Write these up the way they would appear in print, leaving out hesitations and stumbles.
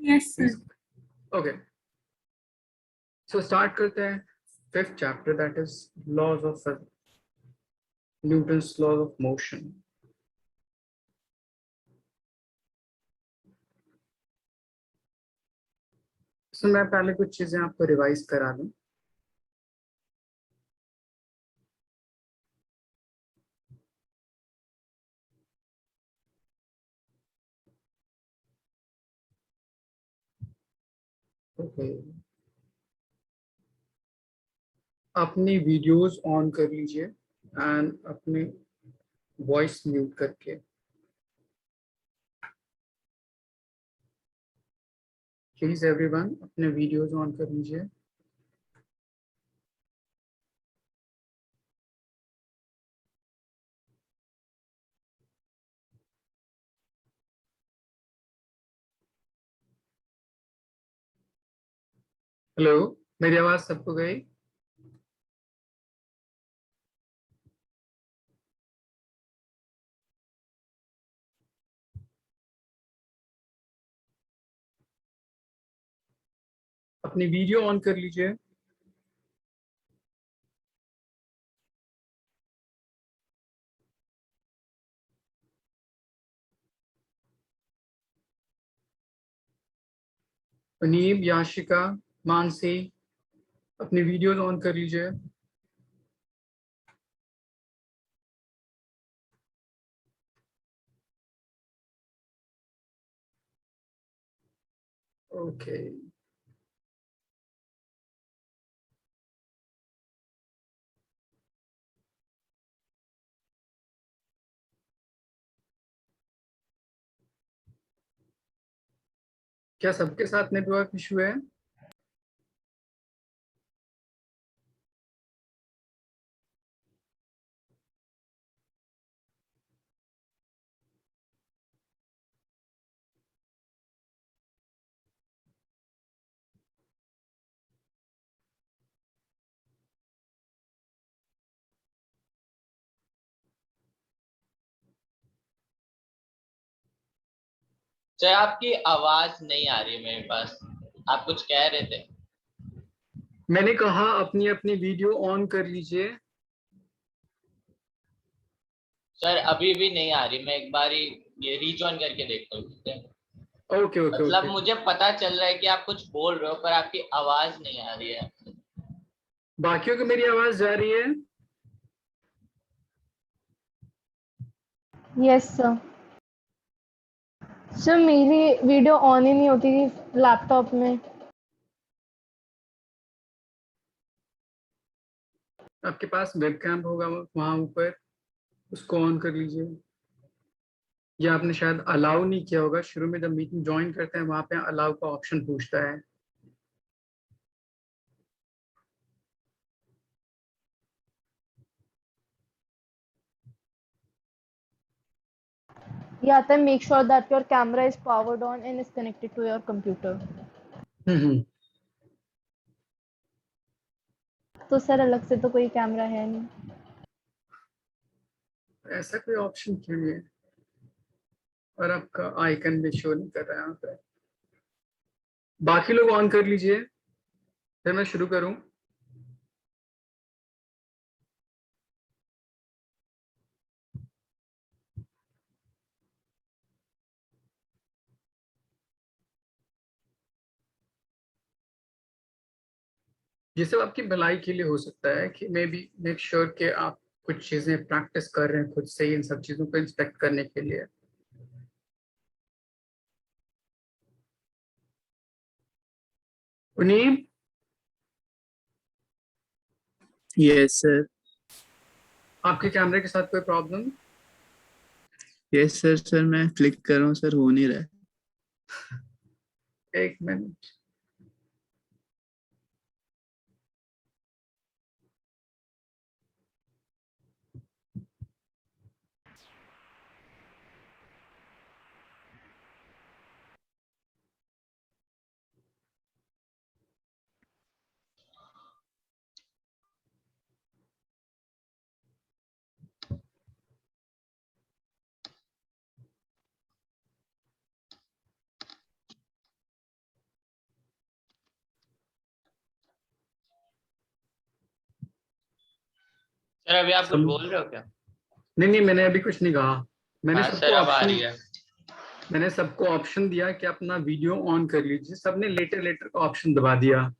Yes sir. Okay, so start करते हैं 5th chapter, that is laws of Newton's laws of motion. सो मैं पहले कुछ चीजें आपको रिवाइज करा दूं। ओके, अपनी वीडियोस ऑन कर लीजिए एंड अपने वॉइस म्यूट करके। प्लीज एवरीवन अपने वीडियोस ऑन कर लीजिए। हेलो, मेरी आवाज सबको गई? अपनी वीडियो ऑन कर लीजिए। अनीब, याशिका, मानसी, अपनी वीडियोस ऑन कर लीजिए। ओके, क्या सबके साथ नेटवर्क इशू है? सर आपकी आवाज नहीं आ रही है मेरे पास, आप कुछ कह रहे थे। मैंने कहा अपनी अपनी वीडियो ऑन कर लीजिए। सर अभी भी नहीं आ रही, मैं एक बार ही ये रीजॉइन करके देखता हूँ, ठीक है? ओके ओके मतलब ओके, मुझे पता चल रहा है कि आप कुछ बोल रहे हो पर आपकी आवाज नहीं आ रही है। बाकियों को मेरी आवाज जा रही है? Yes sir. सर मेरी वीडियो ऑन ही नहीं होती थी लैपटॉप में। आपके पास वेबकैम होगा वहां ऊपर, उसको ऑन कर लीजिए। या आपने शायद अलाउ नहीं किया होगा, शुरू में जब मीटिंग ज्वाइन करते हैं वहां पे अलाउ का ऑप्शन पूछता है। ये आता है make sure that your camera is powered on and is connected to your computer. Hmm, तो सर अलग से तो कोई कैमरा है नहीं। ऐसा कोई ऑप्शन क्यों नहीं है? और आपका आइकन भी शो नहीं कर रहा है यहाँ पे। बाकी लोग ऑन कर लीजिए, फिर मैं शुरू करूं। ये सब आपकी भलाई के लिए हो सकता है कि मे बी मेक श्योर कि आप कुछ चीजें प्रैक्टिस कर रहे हैं खुद से ही इन सब चीजों को इंस्पेक्ट करने के लिए। उनीब, यस सर। आपके कैमरे के साथ कोई प्रॉब्लम? यस सर, सर मैं क्लिक कर रहा हूँ सर, हो नहीं रहा है। एक मिनट। सर अभी आप कुछ सम- बोल रहे हो क्या? नहीं, मैंने अभी कुछ नहीं कहा। मैंने हाँ सबको सर अब आ ऑप्शन रही है। मैंने सबको ऑप्शन दिया कि अपना वीडियो ऑन कर लीजिए, सबने लेटर का ऑप्शन दबा दिया।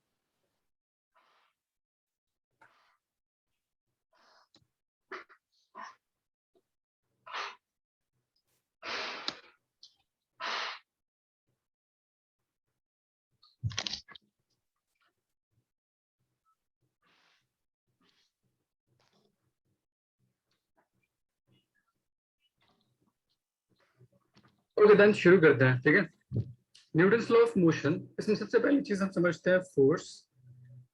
ओके देन शुरू करते हैं, ठीक है। न्यूटन्स लॉ ऑफ मोशन, इसमें सबसे पहली चीज हम समझते हैं फोर्स।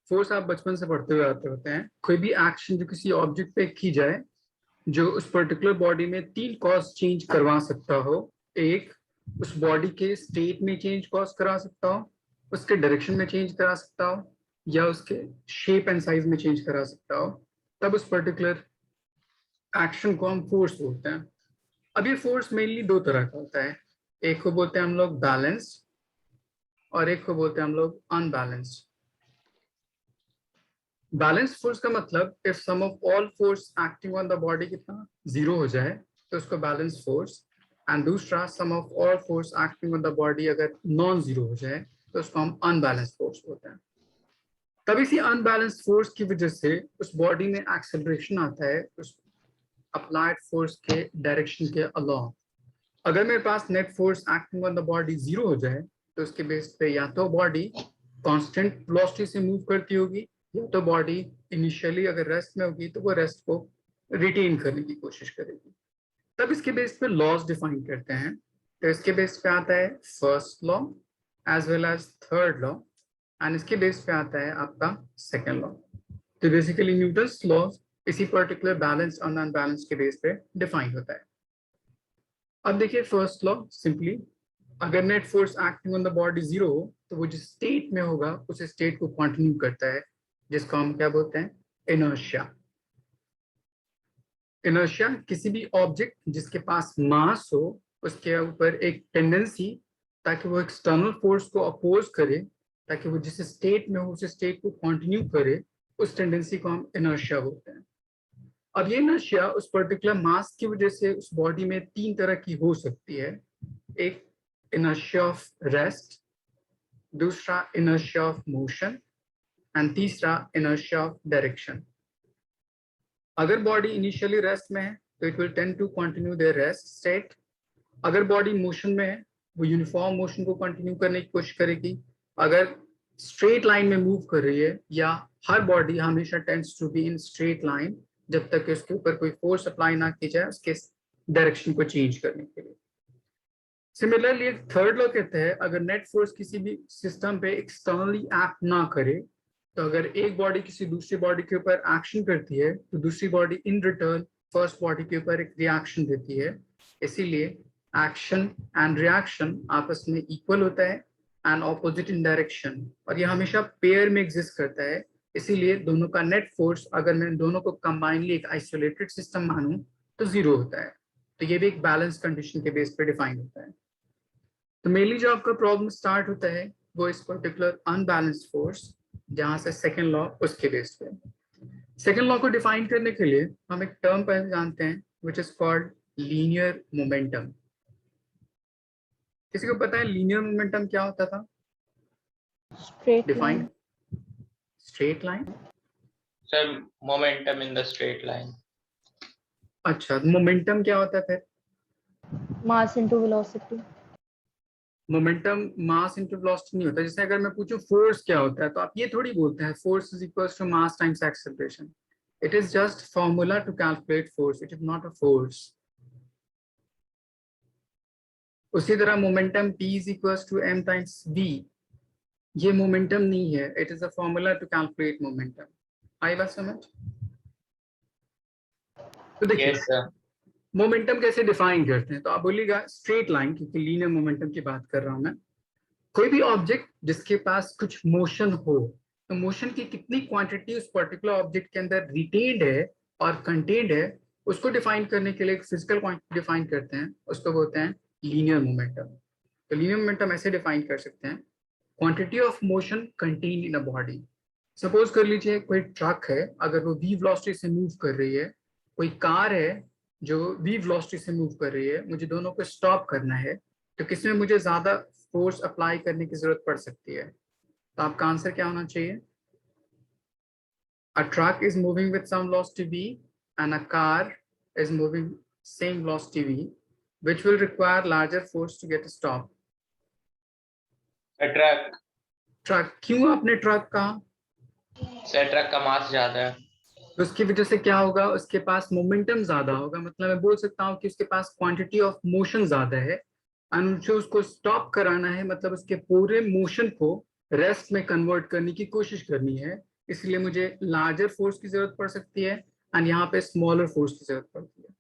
फोर्स आप बचपन से पढ़ते हुए आते होते हैं। कोई भी एक्शन जो किसी ऑब्जेक्ट पे की जाए, जो उस पर्टिकुलर बॉडी में तीन कॉज चेंज करवा सकता हो। एक, उस बॉडी के स्टेट में चेंज कॉज करा सकता हो, उसके डायरेक्शन में चेंज करा सकता हो, या उसके शेप एंड साइज में चेंज करा सकता हो। तब उस पर्टिकुलर एक्शन को हम फोर्स बोलते हैं। अब ये फोर्स मेनली दो तरह का होता है। एक को बोलते हैं हम लोग बैलेंस्ड, और एक को बोलते हैं हम लोग अनबैलेंस्ड। बैलेंस फोर्स का मतलब if sum of all force acting on the body कितना जीरो हो जाए तो उसको बैलेंस फोर्स। एंड दूसरा, sum of all force acting on the body अगर नॉन जीरो हो जाए तो उसको हम अनबैलेंस फोर्स बोलते हैं। तब इसी अनबैलेंस फोर्स की वजह से उस बॉडी में एक्सेलरेशन आता है उस अप्लाइड फोर्स के डायरेक्शन के अलावा। अगर मेरे पास net force acting on the body zero हो जाए तो उसके बेस पे या तो बॉडी कांस्टेंट वेलोसिटी से मूव करती होगी, या तो बॉडी इनिशियली अगर रेस्ट में होगी तो वो रेस्ट को रिटेन करने की कोशिश करेगी। तब इसके बेस पे लॉज डिफाइन करते हैं। तो इसके बेस पे आता है first law as well as third law, and इसके बेस पे आता है आपका सेकेंड लॉ। तो बेसिकली न्यूटन्स लॉ इसी पर्टिकुलर बैलेंस और नॉन बैलेंस के बेस पे डिफाइन होता है। अब देखिए फर्स्ट लॉ सिंपली, अगर net force acting on the body zero हो तो वो जिस स्टेट में होगा उस स्टेट को कंटिन्यू करता है, जिसको हम क्या बोलते हैं, इनर्शिया। इनर्शिया किसी भी ऑब्जेक्ट जिसके पास मास हो उसके ऊपर एक टेंडेंसी ताकि वो एक्सटर्नल फोर्स को अपोज करे, ताकि वो जिस स्टेट में हो उस स्टेट को कंटिन्यू करे, उस टेंडेंसी को हम इनर्शिया बोलते हैं। अब ये इनर्शिया उस पर्टिकुलर मास की वजह से उस बॉडी में तीन तरह की हो सकती है। एक इनर्शिया ऑफ रेस्ट, दूसरा इनर्शिया ऑफ मोशन, एंड तीसरा इनर्शिया ऑफ डायरेक्शन। अगर बॉडी इनिशियली रेस्ट में है तो it will tend to continue their rest state. अगर बॉडी मोशन में है वो यूनिफॉर्म मोशन को कंटिन्यू करने की कोशिश करेगी। अगर स्ट्रेट लाइन में मूव कर रही है, या हर बॉडी हमेशा tends to be in straight line जब तक कि उसके ऊपर कोई फोर्स अप्लाई ना की जाए उसके डायरेक्शन को चेंज करने के लिए। सिमिलरली एक थर्ड लॉ कहते हैं अगर नेट फोर्स किसी भी सिस्टम पे एक्सटर्नली एक्ट ना करे, तो अगर एक बॉडी किसी दूसरी बॉडी के ऊपर एक्शन करती है तो दूसरी body in written first body के ऊपर एक रिएक्शन देती है। इसीलिए एक्शन एंड रिएक्शन आपस में इक्वल होता है एंड ऑपोजिट इन डायरेक्शन, और ये हमेशा पेयर में एग्जिस्ट करता है। इसीलिए दोनों का नेट फोर्स अगर मैं दोनों को कंबाइनली एक आइसोलेटेड सिस्टम मानूं तो जीरो होता है। तो ये भी एक बैलेंस कंडीशन के बेस पे डिफाइन होता है। तो मेनली जो आपका प्रॉब्लम स्टार्ट होता है वो इस पर्टिकुलर अनबैलेंस्ड फोर्स, जहां से सेकेंड लॉ उसके बेस पे। सेकेंड लॉ को डिफाइन करने के लिए हम एक टर्म पहले जानते हैं which is called linear momentum. किसी को पता है लीनियर मोमेंटम क्या होता था? Straight define, line. Straight line. Sir momentum in the straight line. अच्छा, मोमेंटम क्या होता है फिर? Mass into velocity. Momentum mass into velocity नहीं होता। जैसे अगर मैं पूछूं फोर्स क्या होता है तो आप ये थोड़ी बोलते हैं force is equal to mass times acceleration. It is just formula to calculate force, it is not a force. उसी तरह momentum P is equal to m times v, ये मोमेंटम नहीं है, it is a formula to calculate momentum. आई बात समझ? तो देखिए यस सर। मोमेंटम कैसे डिफाइन करते हैं, तो आप बोलिएगा स्ट्रेट लाइन, क्योंकि लीनियर मोमेंटम की बात कर रहा हूं मैं। कोई भी ऑब्जेक्ट जिसके पास कुछ मोशन हो, तो मोशन की कितनी क्वांटिटी उस पर्टिकुलर ऑब्जेक्ट के अंदर रिटेन्ड है और कंटेन्ड है, उसको डिफाइन करने के लिए एक फिजिकल क्वांटिटी डिफाइन करते हैं, उसको बोलते हैं लीनियर मोमेंटम। तो लीनियर मोमेंटम ऐसे डिफाइन कर सकते हैं, quantity of motion contained in a body. Suppose कर लीजिए कोई ट्रक है, अगर वो v वेलोसिटी से मूव कर रही है, कोई कार है जो v वेलोसिटी से मूव कर रही है, मुझे दोनों को स्टॉप करना है, तो किसमें मुझे ज्यादा फोर्स अप्लाई करने की जरूरत पड़ सकती है? तो आपका आंसर क्या होना चाहिए? A truck is moving with some velocity v and a car is moving same velocity v, which will require larger force to get stopped. Truck. Truck, क्यों आपने ट्रक कहा? सर ट्रक का मास ज्यादा है। तो उसकी वजह से क्या होगा? उसके पास मोमेंटम ज्यादा होगा, मतलब मैं बोल सकता हूँ कि उसके पास क्वांटिटी ऑफ मोशन ज्यादा है, और मुझे उसको स्टॉप कराना है, मतलब उसके पूरे मोशन को रेस्ट में कन्वर्ट करने की कोशिश करनी है, इसलिए मुझे लार्जर फोर्स की जरूरत पड़ सकती है, और यहाँ पे स्मॉलर फोर्स की जरूरत पड़ती है।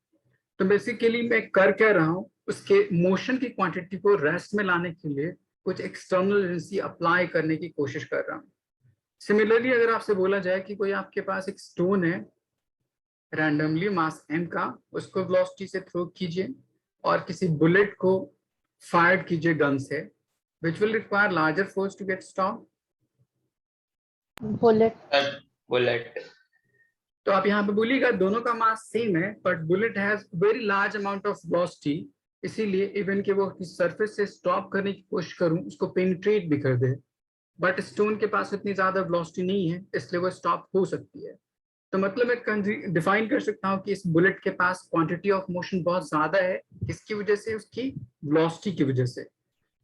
तो बेसिकली मैं कर क्या रहा हूँ, उसके मोशन की क्वांटिटी को रेस्ट में लाने के लिए कुछ एक्सटर्नल एनर्जी अप्लाई करने की कोशिश कर रहा हूँ। सिमिलरली अगर आपसे बोला जाए कि कोई आपके पास एक स्टोन है रैंडमली मास m का, उसको वेलोसिटी से थ्रो कीजिए और किसी बुलेट को फायर कीजिए गन से, which will require larger force to get stopped. Bullet. Bullet. तो आप यहाँ पे बोलिएगा दोनों का मास सेम है, but bullet has very large amount of velocity, इसीलिए इवन कि वो सरफेस से स्टॉप करने की कोशिश करूं, उसको पेनिट्रेट भी कर दे, बट स्टोन के पास इतनी ज्यादा वेलोसिटी नहीं है, इसलिए वो स्टॉप हो सकती है। तो मतलब मैं डिफाइन कर सकता हूँ कि इस बुलेट के पास क्वांटिटी ऑफ मोशन बहुत ज्यादा है, किसकी वजह से? उसकी वेलोसिटी की वजह से।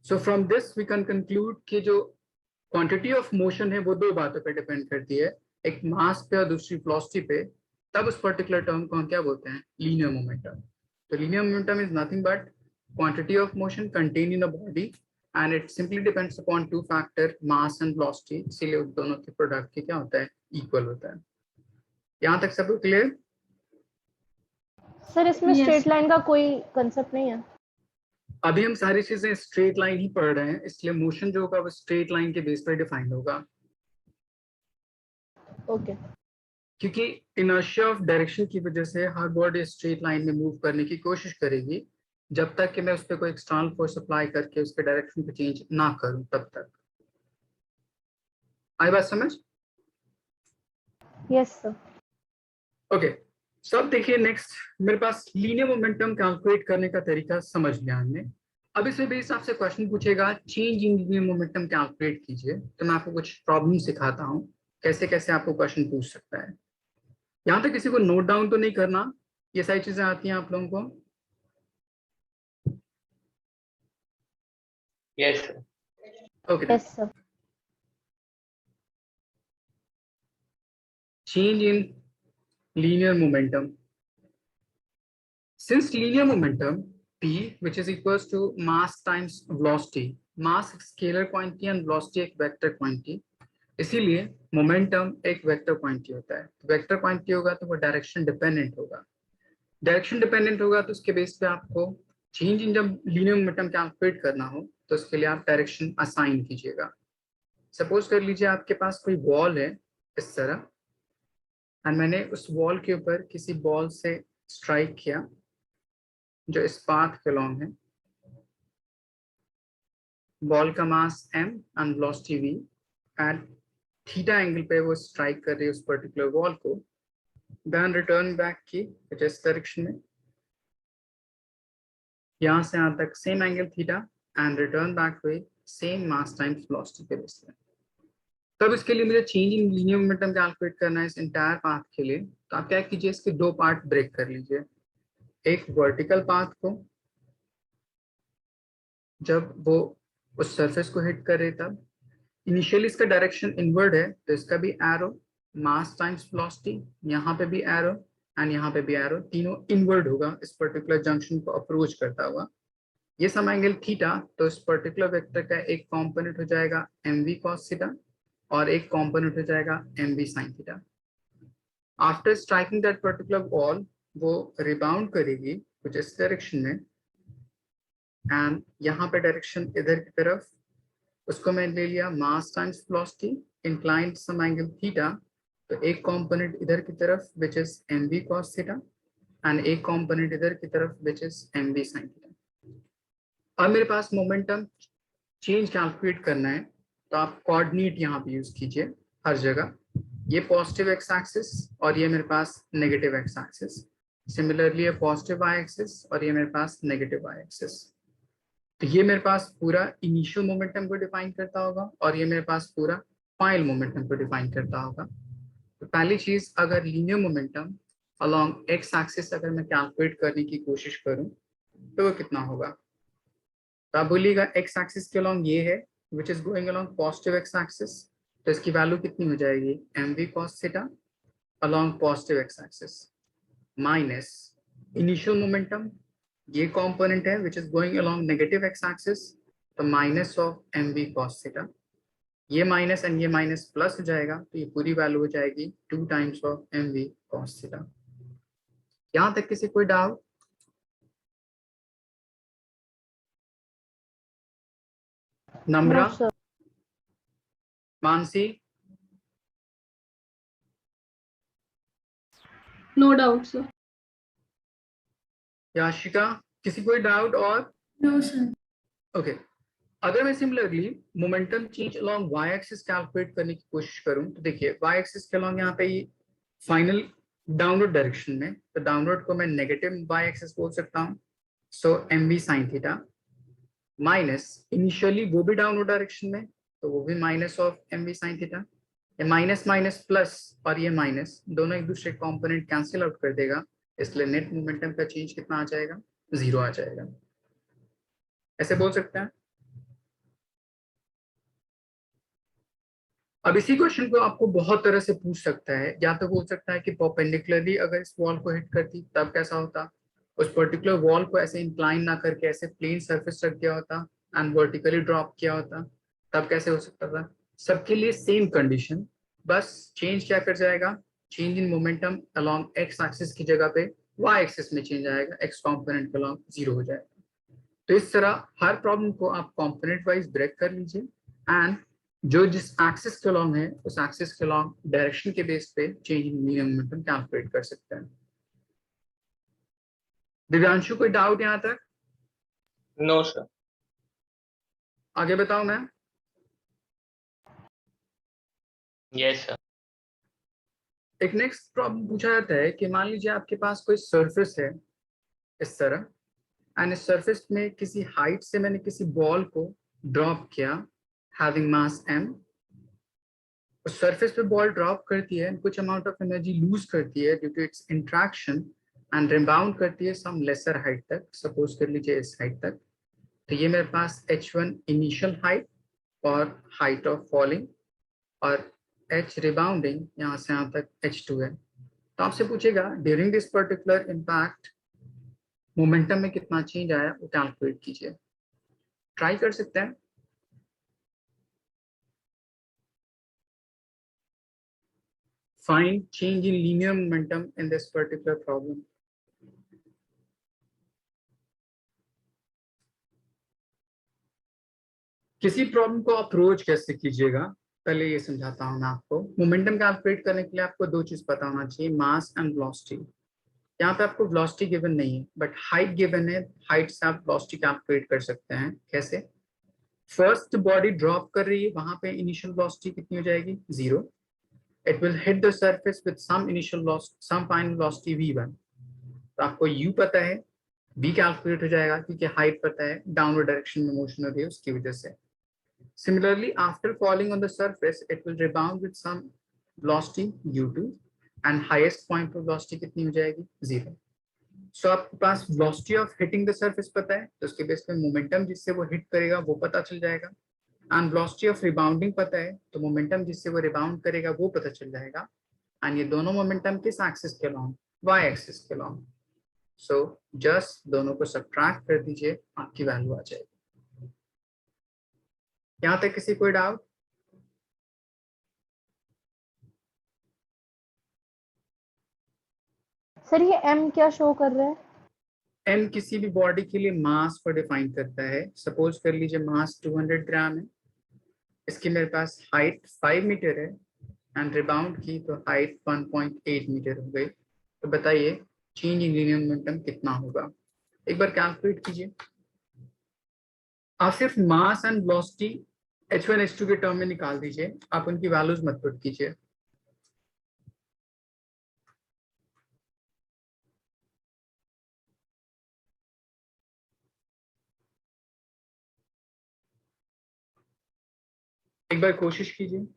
So from this we can conclude कि जो क्वांटिटी ऑफ मोशन है वो दो बातों पे डिपेंड करती है, एक मास पे और दूसरी वेलोसिटी पे। तब उस पर्टिकुलर टर्म को हम क्या बोलते हैं? Linear momentum. तो linear momentum is nothing but quantity of motion contain in a body and it simply depends upon two factor, mass and velocity, इसीलिए उन दोनों के प्रोडक्ट के क्या होता है? इक्वल होता है। यहाँ तक सब क्लियर? सर इसमें स्ट्रेट लाइन का कोई कंसेप्ट नहीं है? अभी हम सारी चीजें स्ट्रेट लाइन ही पढ़ रहे हैं, इसलिए मोशन जो होगा वो स्ट्रेट लाइन के बेस पर डिफाइन होगा। ओके। क्योंकि इनर्शिया ऑफ डायरेक्शन की वजह से हर बॉडी स्ट्रेट लाइन में मूव करने की कोशिश करेगी, जब तक कि मैं उस पर कोई एक्सटर्नल फोर्स अप्लाई करके उसके डायरेक्शन को चेंज ना करूं, तब तक। आई बात समझ? Yes sir. ओके, सब देखिए नेक्स्ट मेरे पास लीनियर मोमेंटम कैलकुलेट करने का तरीका समझ लिया हमने। अब इसमें बेस आपसे क्वेश्चन पूछेगा change in linear momentum calculate कीजिए, तो मैं आपको कुछ प्रॉब्लम सिखाता हूँ कैसे कैसे आपको क्वेश्चन पूछ सकता है। यहाँ तक किसी को नोट डाउन तो नहीं करना, ये सारी चीजें आती हैं आप लोगों को? Yes okay. Yes sir. Change in linear momentum. Since linear momentum p, which is equals to mass times velocity, mass एक scalar quantity and velocity एक vector quantity, इसीलिए momentum एक vector quantity होता है। तो vector quantity होगा तो वो direction dependent होगा, direction dependent होगा तो उसके बेस पे आपको change in जब linear momentum कैलकुलेट करना हो तो उसके लिए आप direction assign कीजिएगा। सपोज कर लीजिए आपके पास कोई वॉल है इस तरह, और मैंने उस वॉल के ऊपर किसी बॉल से स्ट्राइक किया जो इस पाथ के लॉन्ग है, बॉल का mass m and velocity v, at theta angle पे वो स्ट्राइक कर रही है उस पर्टिकुलर वॉल को, देन रिटर्न बैक की कुछ इस डायरेक्शन में, यहाँ से यहाँ तक same angle theta, and return back हुई सेम मास टाइम्स वेलोसिटी के बेस पे। तब इसके लिए मुझे change in linear momentum calculate करना है इस इंटायर पाथ के लिए, तो आप क्या कीजिए, इसके दो पार्ट ब्रेक कर लीजिए। एक वर्टिकल पाथ को जब वो उस सरफेस को हिट कर रही तब इनिशियली इसका डायरेक्शन इनवर्ड है, तो इसका भी एरो मास टाइम्स वेलोसिटी, यहाँ पे भी एरो एंड यहाँ पे भी एरो, तीनों इनवर्ड होगा इस पर्टिकुलर जंक्शन को अप्रोच करता हुआ। ये सम एंगल थीटा, तो इस पर्टिकुलर वेक्टर का एक कॉम्पोनेंट हो जाएगा mv cos थीटा और एक कॉम्पोनेंट हो जाएगा mv sin theta. After striking that particular wall वो रिबाउंड करेगी कुछ इस डायरेक्शन में, एंड यहाँ पे डायरेक्शन इधर की तरफ, उसको मैं ले लिया mass times velocity inclined some angle theta, तो एक कंपोनेंट इधर की तरफ which is mv cos theta and एक कंपोनेंट इधर की तरफ which is mv sin theta. अब मेरे पास मोमेंटम चेंज कैलकुलेट करना है, तो आप कोऑर्डिनेट यहाँ पे यूज कीजिए हर जगह, ये पॉजिटिव एक्स एक्सिस और ये मेरे पास नेगेटिव एक्स एक्सिस, सिमिलरली ये पॉजिटिव वाई एक्सिस और ये मेरे पास नेगेटिव वाई एक्सिस। तो ये मेरे पास पूरा इनिशियल मोमेंटम को डिफाइन करता होगा और ये मेरे पास पूरा फाइनल मोमेंटम को डिफाइन करता होगा। तो पहली चीज, अगर linear momentum along x axis अगर मैं कैलकुलेट करने की कोशिश करूं तो वो कितना होगा? तो आप बोलिएगा एक्स एक्सिस के अलोंग ये है which is going along positive X axis, तो इसकी वैल्यू कितनी हो जाएगी? mv cos theta along positive X axis minus initial momentum, ये कंपोनेंट है which is going along negative X axis, तो minus of mv cos theta, ये minus and ये माइनस प्लस हो जाएगा, तो ये पूरी वैल्यू हो जाएगी 2 times of mv cos theta. यहां तक किसी कोई doubt? Namra, No, sir. Mansi, No doubt, sir. Yashika, किसी कोई डाउट? और No, sir. ओके, अगर मैं similarly momentum change along y axis calculate करने की कोशिश करूं तो देखिए वाई एक्सिस के अलोंग यहाँ पे फाइनल डाउनवर्ड डायरेक्शन में, तो डाउनवर्ड को मैं नेगेटिव वाई एक्सिस बोल सकता हूँ, सो mv sin theta minus initially वो भी डाउनवर्ड डायरेक्शन में, तो वो भी minus of mv sin theta, ये माइनस माइनस प्लस और ये माइनस दोनों एक दूसरे कंपोनेंट कैंसिल आउट कर देगा, इसलिए नेट मोमेंटम का चेंज कितना आ जाएगा? 0 आ जाएगा। ऐसे बोल सकते हैं। अब इसी क्वेश्चन को आपको बहुत तरह से पूछ सकता है, या तो बोल सकता है कि परपेंडिकुलरली अगर इस वॉल को हिट करती तब कैसा होता, उस पर्टिकुलर वॉल को ऐसे इंक्लाइन ना करके ऐसे प्लेन सरफेस रख दिया होता एंड वर्टिकली ड्रॉप किया होता तब कैसे हो सकता था। सबके लिए सेम कंडीशन, बस चेंज क्या कर जाएगा? Change in momentum along x axis की जगह पे वाई एक्सिस में चेंज आएगा, एक्स कॉम्पोनेंट के अलोंग 0 हो जाएगा। तो इस तरह हर प्रॉब्लम को आप कॉम्पोनेंट वाइज ब्रेक कर लीजिए एंड जो जिस एक्सिस के अलोंग है उस एक्सिस के अलोंग डायरेक्शन के बेस पे change in linear momentum calculate कर सकते हैं। दिव्यांशु, कोई डाउट यहाँ तक? No, sir. आगे बताओ मैम। Yes, sir. एक नेक्स्ट प्रॉब्लम पूछा जाता है कि मान लीजिए आपके पास कोई सरफेस है इस तरह एंड इस सरफेस में किसी हाइट से मैंने किसी बॉल को ड्रॉप किया हैविंग मास m, उस सरफेस पे बॉल ड्रॉप करती है, कुछ अमाउंट ऑफ एनर्जी लूज करती है due to its interaction and rebound करती है सम लेसर हाइट तक, सपोज कर लीजिए इस हाइट तक। तो ये मेरे पास h1 इनिशियल हाइट और हाइट ऑफ फॉलिंग और h रिबाउंडिंग यहाँ से यहाँ तक h2 है। तो आपसे पूछेगा during this particular impact momentum में कितना चेंज आया वो कैलकुलेट कीजिए। ट्राई कर सकते हैं। Find change in linear momentum in this particular problem. किसी प्रॉब्लम को अप्रोच कैसे कीजिएगा पहले ये समझाता हूं मैं आपको। मोमेंटम कैलकुलेट करने के लिए आपको 2 चीज पता होना चाहिए, मास एंड वेलोसिटी। यहाँ पे आपको वेलोसिटी गिवन नहीं है बट हाइट गिवन है, हाइट से आप वेलोसिटी कैलकुलेट कर सकते हैं। कैसे? फर्स्ट बॉडी ड्रॉप कर रही है, वहां पे इनिशियल वेलोसिटी कितनी हो जाएगी? 0। It will hit the surface with some initial velocity, some final velocity v1। तो आपको u पता है, v कैलकुलेट हो जाएगा क्योंकि हाइट पता है, डाउनवर्ड डायरेक्शन में मोशन हो रही है उसकी वजह से। Similarly, after falling on the surface, it will rebound with some velocity u2 and highest point of velocity कितनी हो जाएगी? 0। So आपके पास velocity of hitting the surface पता है, तो उसके बेस पे मोमेंटम जिससे वो हिट करेगा वो पता चल जाएगा। एंड वेलोसिटी ऑफ रिबाउंडिंग पता है, तो मोमेंटम जिससे वो रिबाउंड करेगा वो पता चल जाएगा। एंड ये दोनों मोमेंटम किस एक्सिस के अलोंग? वाई एक्सिस के अलोंग। सो जस्ट दोनों को सब्ट्रैक्ट कर दीजिए, आपकी वैल्यू आ जाएगी। यहाँ तक किसी कोई डाउट? सर ये m क्या शो कर रहा है? m किसी भी बॉडी के लिए मास को डिफाइन करता है। सपोज कर लीजिए मास 200 ग्राम है, इसकी मेरे पास हाइट 5 मीटर है एंड रिबाउंड की तो हाइट 1.8 मीटर हो गई। तो बताइए चेंज इन लीनियर मोमेंटम कितना होगा? एक बार कैलकुलेट कीजिए। आप सिर्फ मास एंड वेलोसिटी H1 H2 के टर्म में निकाल दीजिए, आप उनकी वैल्यूज मत पुट कीजिए। एक बार कोशिश कीजिए।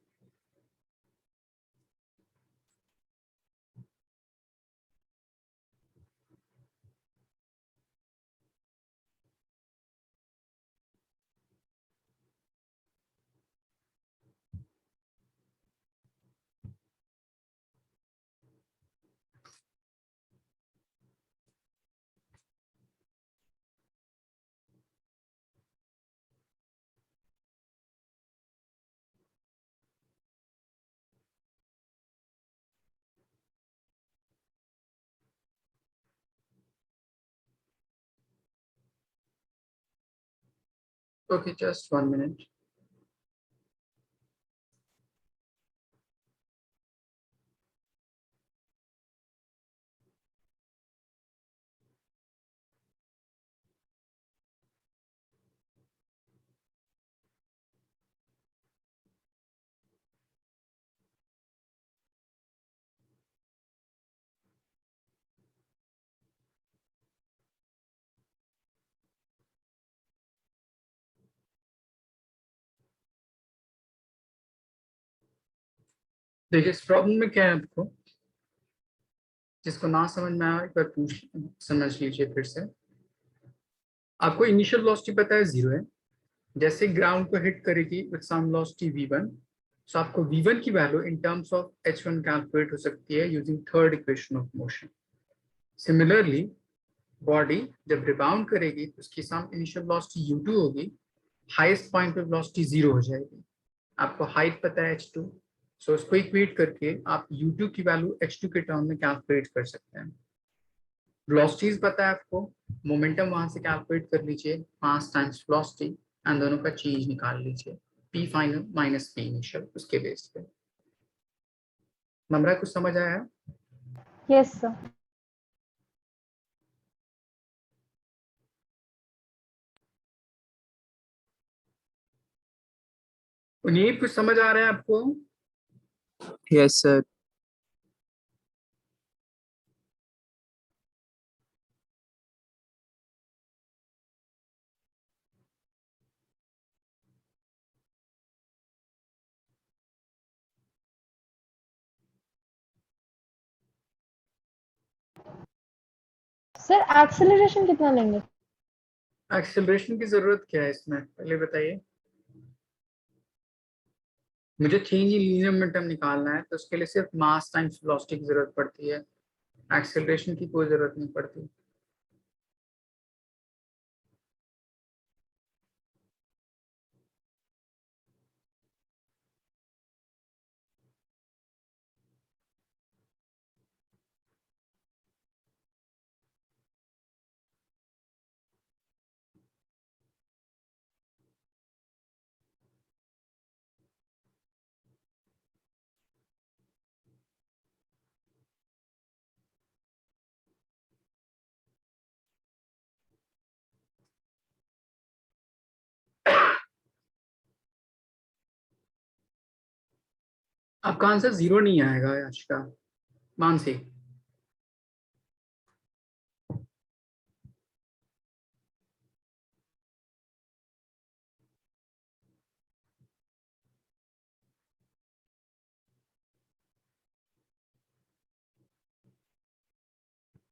Okay, just 1 minute. देखिए इस प्रॉब्लम में क्या है, आपको जिसको ना समझ में आया एक बार पूछ समझ लीजिए फिर से। आपको इनिशियल वेलोसिटी पता है 0 है, जैसे ग्राउंड को हिट करेगी विद सम वेलोसिटी v1, सो आपको v1 की value in terms of h1 calculate हो सकती है using third equation of motion. Similarly body जब रिबाउंड करेगी तो उसकी सम इनिशियल वेलोसिटी u2 होगी, हाईएस्ट पॉइंट पे वेलोसिटी 0 हो जाएगी। आपको हाइट पता है h2, सो उसको इक्वेट करके आप u2 की वैल्यू h2 के टर्म में कैलकुलेट कर सकते हैं। वेलोसिटीज पता है आपको, मोमेंटम वहां से कैलकुलेट कर लीजिए, मास टाइम्स वेलोसिटी एंड दोनों का चेंज निकाल लीजिए, p final minus p initial, उसके बेस पे। नम्रा कुछ समझ आया? Yes, sir. उन्हीं कुछ समझ आ रहा है आपको? Yes sir. Sir, acceleration कितना लेंगे? एक्सेलरेशन की जरूरत क्या है इसमें, पहले बताइए। मुझे चेंज इन लीनियर मोमेंटम निकालना है तो उसके लिए सिर्फ मास टाइम्स वेलोसिटी की जरूरत पड़ती है, एक्सेलरेशन की कोई जरूरत नहीं पड़ती। आपका आंसर 0 नहीं आएगा आज का, मानसी।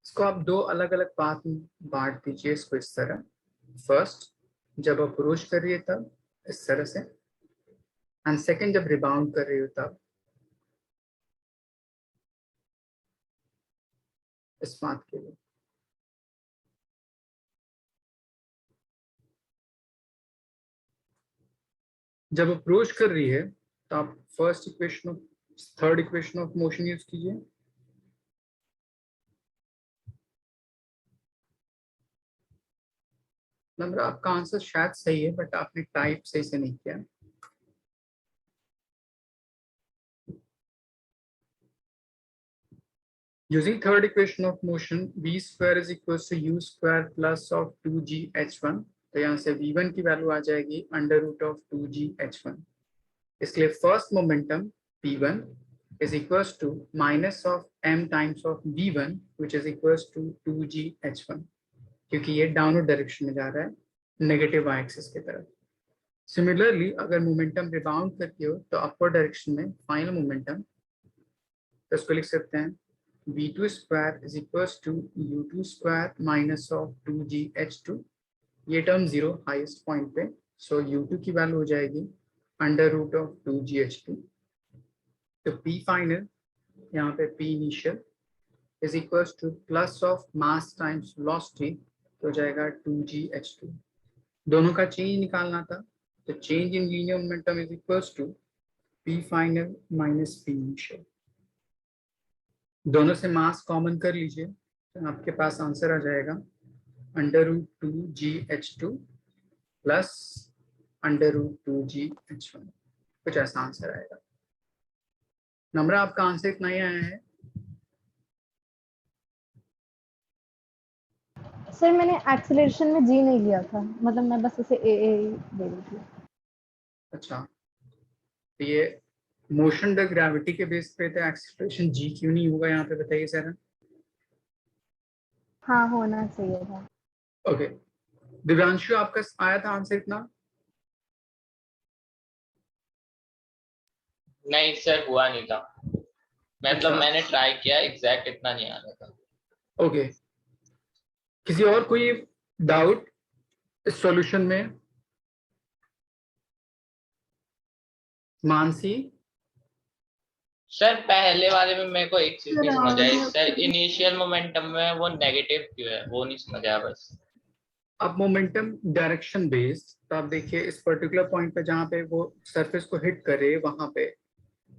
इसको आप दो अलग अलग पार्ट में बांट दीजिए इसको इस तरह। फर्स्ट जब अप्रोच कर रही है तब इस तरह से, एंड सेकंड जब रिबाउंड कर रही हो तब इस बात के लिए। जब अप्रोच कर रही है तो आप first equation of third equation of motion use कीजिए। नंबर आपका आंसर शायद सही है बट आपने टाइप सही से नहीं किया। Using third equation of motion, v square is equals to u square plus of 2g h1 तो यहाँ से v1 की वैल्यू आ जाएगी √2gh1। इसलिए first momentum p1 is equals to minus of m times of v1 which is equals to 2gh1, क्योंकि ये downward direction में जा रहा है नेगेटिव y एक्सिस की तरफ। सिमिलरली अगर मोमेंटम रिबाउंड करती हो तो अपवर्ड डायरेक्शन में फाइनल मोमेंटम, तो इसको लिख सकते हैं v2 square is equals to u2 square minus of 2gh2, ये टर्म 0 हाईएस्ट पॉइंट पे, सो u2 की वैल्यू हो जाएगी √2gh2। तो p फाइनल यहाँ पे p initial is equals two plus of mass times velocity, तो हो जाएगा 2gh2। दोनों का चेंज निकालना था, तो change in linear momentum is equals to p final minus p initial. दोनों से मास कॉमन कर लीजिए तो आपके पास आंसर आ जाएगा √2gh2 प्लस √2gh1, कुछ ऐसा आंसर आएगा। नंबर आपका आंसर इतना ही आया है। सर मैंने एक्सेलरेशन में जी नहीं लिया था, मतलब मैं बस इसे ए दे रही थी। अच्छा, तो ये मोशन द ग्रेविटी के बेस पे तो एक्सेलरेशन जी क्यों नहीं होगा यहाँ पे, बताइए जरा। हाँ होना चाहिए था। ओके, दिव्यांशु आपका आया था आंसर इतना? नहीं सर, हुआ नहीं था, मतलब अच्छा। मैंने ट्राई किया, एग्जैक्ट इतना नहीं आ रहा था। ओके, किसी और कोई डाउट इस सॉल्यूशन में? मानसी? सर पहले वाले में मेरे को एक चीज नहीं समझ आई Sir, सर, इनिशियल मोमेंटम में वो नेगेटिव क्यों है, वो नहीं समझ आया बस। अब मोमेंटम डायरेक्शन बेस्ड, तो आप देखिए इस पर्टिकुलर पॉइंट पे जहाँ पे वो सरफेस को हिट करे, वहां पे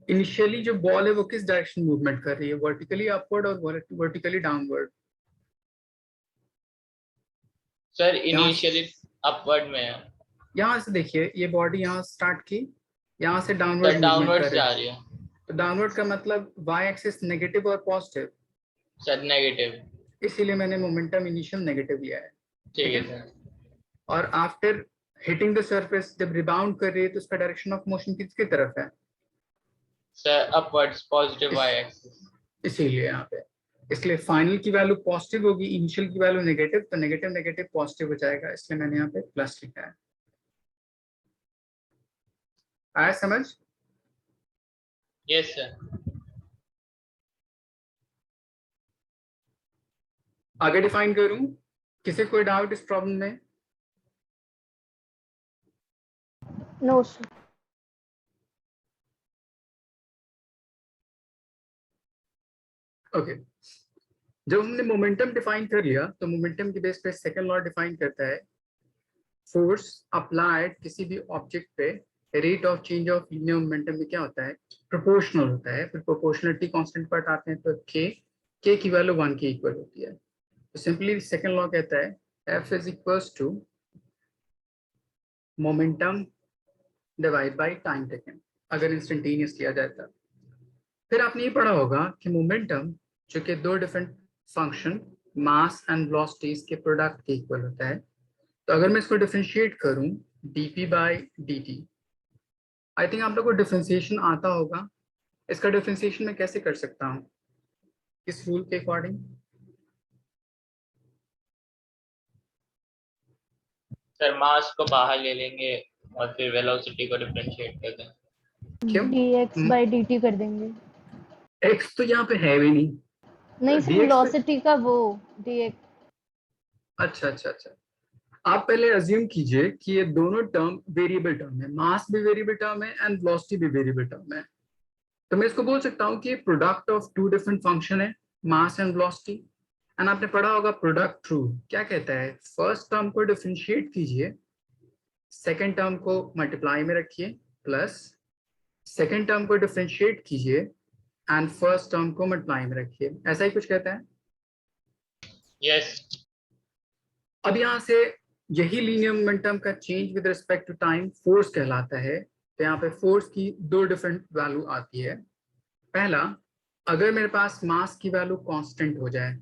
इनिशियली जो बॉल है वो किस डायरेक्शन मूवमेंट कर रही है, वर्टिकली अपवर्ड और vertically downward? Sir initially upward में है। यहाँ से देखिए ये बॉडी यहाँ स्टार्ट की, यहाँ से सर डाउनवर्ड मूवमेंट डाउनवर्ड कर जा रही है, रही है। तो डाउनवर्ड का मतलब वाई एक्सिस नेगेटिव और पॉजिटिव, सर नेगेटिव। इसीलिए मैंने मोमेंटम इनिशियल नेगेटिव लिया है। ठीक है सर। और आफ्टर हिटिंग द सरफेस जब रिबाउंड कर रही है तो उसका डायरेक्शन ऑफ मोशन किसकी तरफ है? Sir upwards, positive y axis. इसीलिए यहाँ पे, इसलिए फाइनल की वैल्यू पॉजिटिव होगी, इनिशियल की वैल्यू नेगेटिव, तो नेगेटिव नेगेटिव पॉजिटिव हो जाएगा, इसलिए मैंने यहाँ पे प्लस लिखा है। आया समझ? Yes sir. आगे डिफाइन करूं? किसी कोई डाउट इस प्रॉब्लम में? No sir. ओके, जब हमने मोमेंटम डिफाइन कर लिया तो मोमेंटम के बेस पे सेकंड लॉ डिफाइन करता है, फोर्स अप्लाइड किसी भी ऑब्जेक्ट पे rate of change of linear momentum में क्या होता है, प्रोपोर्शनल होता है। फिर प्रोपोर्शनलिटी कांस्टेंट पर आते हैं तो के की वैल्यू 1 के इक्वल होती है। तो सिंपली सेकंड लॉ कहता है F is equals to momentum divide by time taken, अगर इंस्टेंटेनियस लिया जाए तब। फिर आपने ये पढ़ा होगा कि मोमेंटम जो कि दो different function mass and velocities के प्रोडक्ट के इक्वल होता है। तो अगर मैं इसको डिफरेंशिएट करूं dp by dt, I think आप लोग को डिफरेंशिएशन आता होगा। इसका डिफरेंशिएशन मैं कैसे कर सकता हूं, किस रूल के अकॉर्डिंग? सर मास को बाहर ले लेंगे और फिर वेलोसिटी को डिफरेंशिएट कर देंगे। क्यों? dx by dt कर देंगे। x तो यहाँ पे है भी नहीं। नहीं सर, dx वेलोसिटी का वो dx। अच्छा अच्छा अच्छा, आप पहले अज्यूम कीजिए कि ये दोनों टर्म वेरिएबल टर्म है, मास भी वेरिएबल टर्म है एंड वेलोसिटी भी वेरिएबल टर्म है। तो मैं इसको बोल सकता हूँ कि product of two different function है, मास एंड वेलोसिटी। एंड आपने पढ़ा होगा प्रोडक्ट रूल क्या कहता है, फर्स्ट टर्म को डिफरेंशिएट कीजिए, सेकेंड टर्म को मल्टीप्लाई में रखिए, प्लस सेकेंड टर्म को डिफरेंशिएट कीजिए एंड फर्स्ट टर्म को मल्टीप्लाई में रखिए, ऐसा ही कुछ कहता है। यस। अब यहाँ से यही लीनियर मोमेंटम का change with respect to time force कहलाता है। तो यहाँ पे फोर्स की दो डिफरेंट वैल्यू आती है। पहला, अगर मेरे पास मास की वैल्यू कांस्टेंट हो जाए,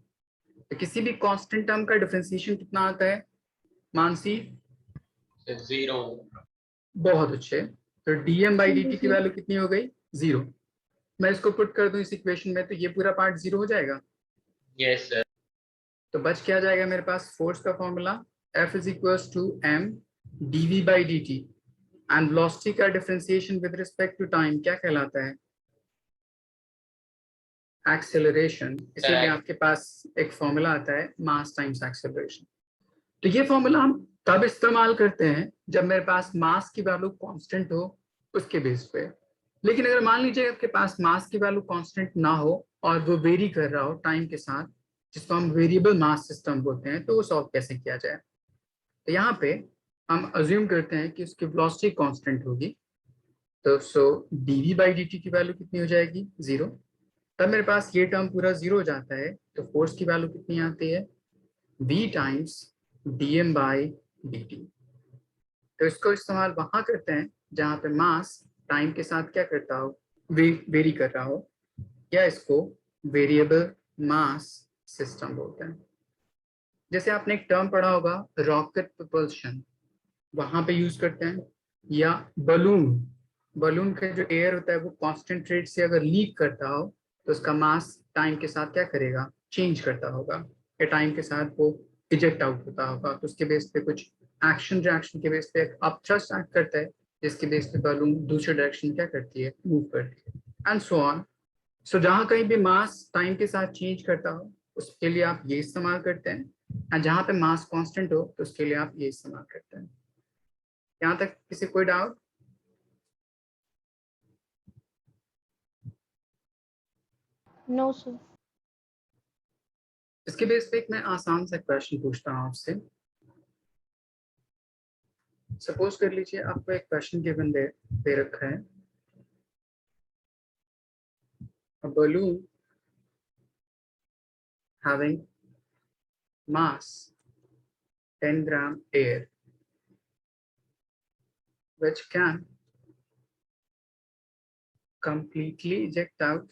तो किसी भी कांस्टेंट टर्म का डिफरेंशिएशन कितना आता है मानसी? 0। बहुत अच्छे। तो dm by dt की वैल्यू कितनी हो गई? 0। मैं इसको पुट कर दूं इस इक्वेशन में तो ये पूरा पार्ट 0 हो जाएगा। Yes sir. तो बच क्या जाएगा मेरे पास? फोर्स का formula F is equals to m dv by dt and velocity का differentiation with respect to time क्या कहलाता है? एक्सेलरेशन। इसीलिए आपके पास एक फॉर्मूला आता है मास टाइम्स एक्सेलरेशन। तो ये फॉर्मूला हम तब इस्तेमाल करते हैं जब मेरे पास मास की वैल्यू कांस्टेंट हो उसके बेस पे। लेकिन अगर मान लीजिए आपके पास मास की वैल्यू कांस्टेंट ना हो और वो वेरी कर रहा हो टाइम के साथ, जिसको हम वेरिएबल मास सिस्टम बोलते हैं, तो वो सॉल्व कैसे किया जाए? तो यहाँ पे हम अज्यूम करते हैं कि उसकी वेलोसिटी कांस्टेंट होगी। तो सो dv बाई dt की वैल्यू कितनी हो जाएगी? 0। तब मेरे पास ये टर्म पूरा 0 हो जाता है। तो फोर्स की वैल्यू कितनी आती है? v times dm by dt। तो इसको इस्तेमाल वहां करते हैं जहां पे मास टाइम के साथ क्या करता हो? वेरी कर रहा हो, या इसको वेरिएबल मास सिस्टम बोलते हैं। जैसे आपने एक टर्म पढ़ा होगा रॉकेट प्रोपल्शन, वहां पे यूज करते हैं। या बलून, बलून का जो एयर होता है वो कांस्टेंट रेट से अगर लीक करता हो तो उसका मास टाइम के साथ क्या करेगा? चेंज करता होगा, या टाइम के साथ वो इजेक्ट आउट होता होगा। तो उसके बेस पे कुछ एक्शन रिएक्शन के बेस पे अप थ्रस्ट एक्ट करता है, जिसके बेस पे बलून दूसरे डायरेक्शन क्या करती है? मूव करती है, एंड सो ऑन। सो जहां कहीं भी मास टाइम के साथ चेंज करता हो उसके लिए आप ये इस्तेमाल करते हैं, और जहां पे मास कांस्टेंट हो तो उसके लिए आप ये इस्तेमाल करते हैं। यहाँ तक किसी कोई डाउट? No, sir. इसके बेस पे एक मैं आसान सा क्वेश्चन पूछता हूँ आपसे। सपोज कर लीजिए आपको एक क्वेश्चन गिवन दे रखा है, a balloon having mass 10 gram air which can completely eject out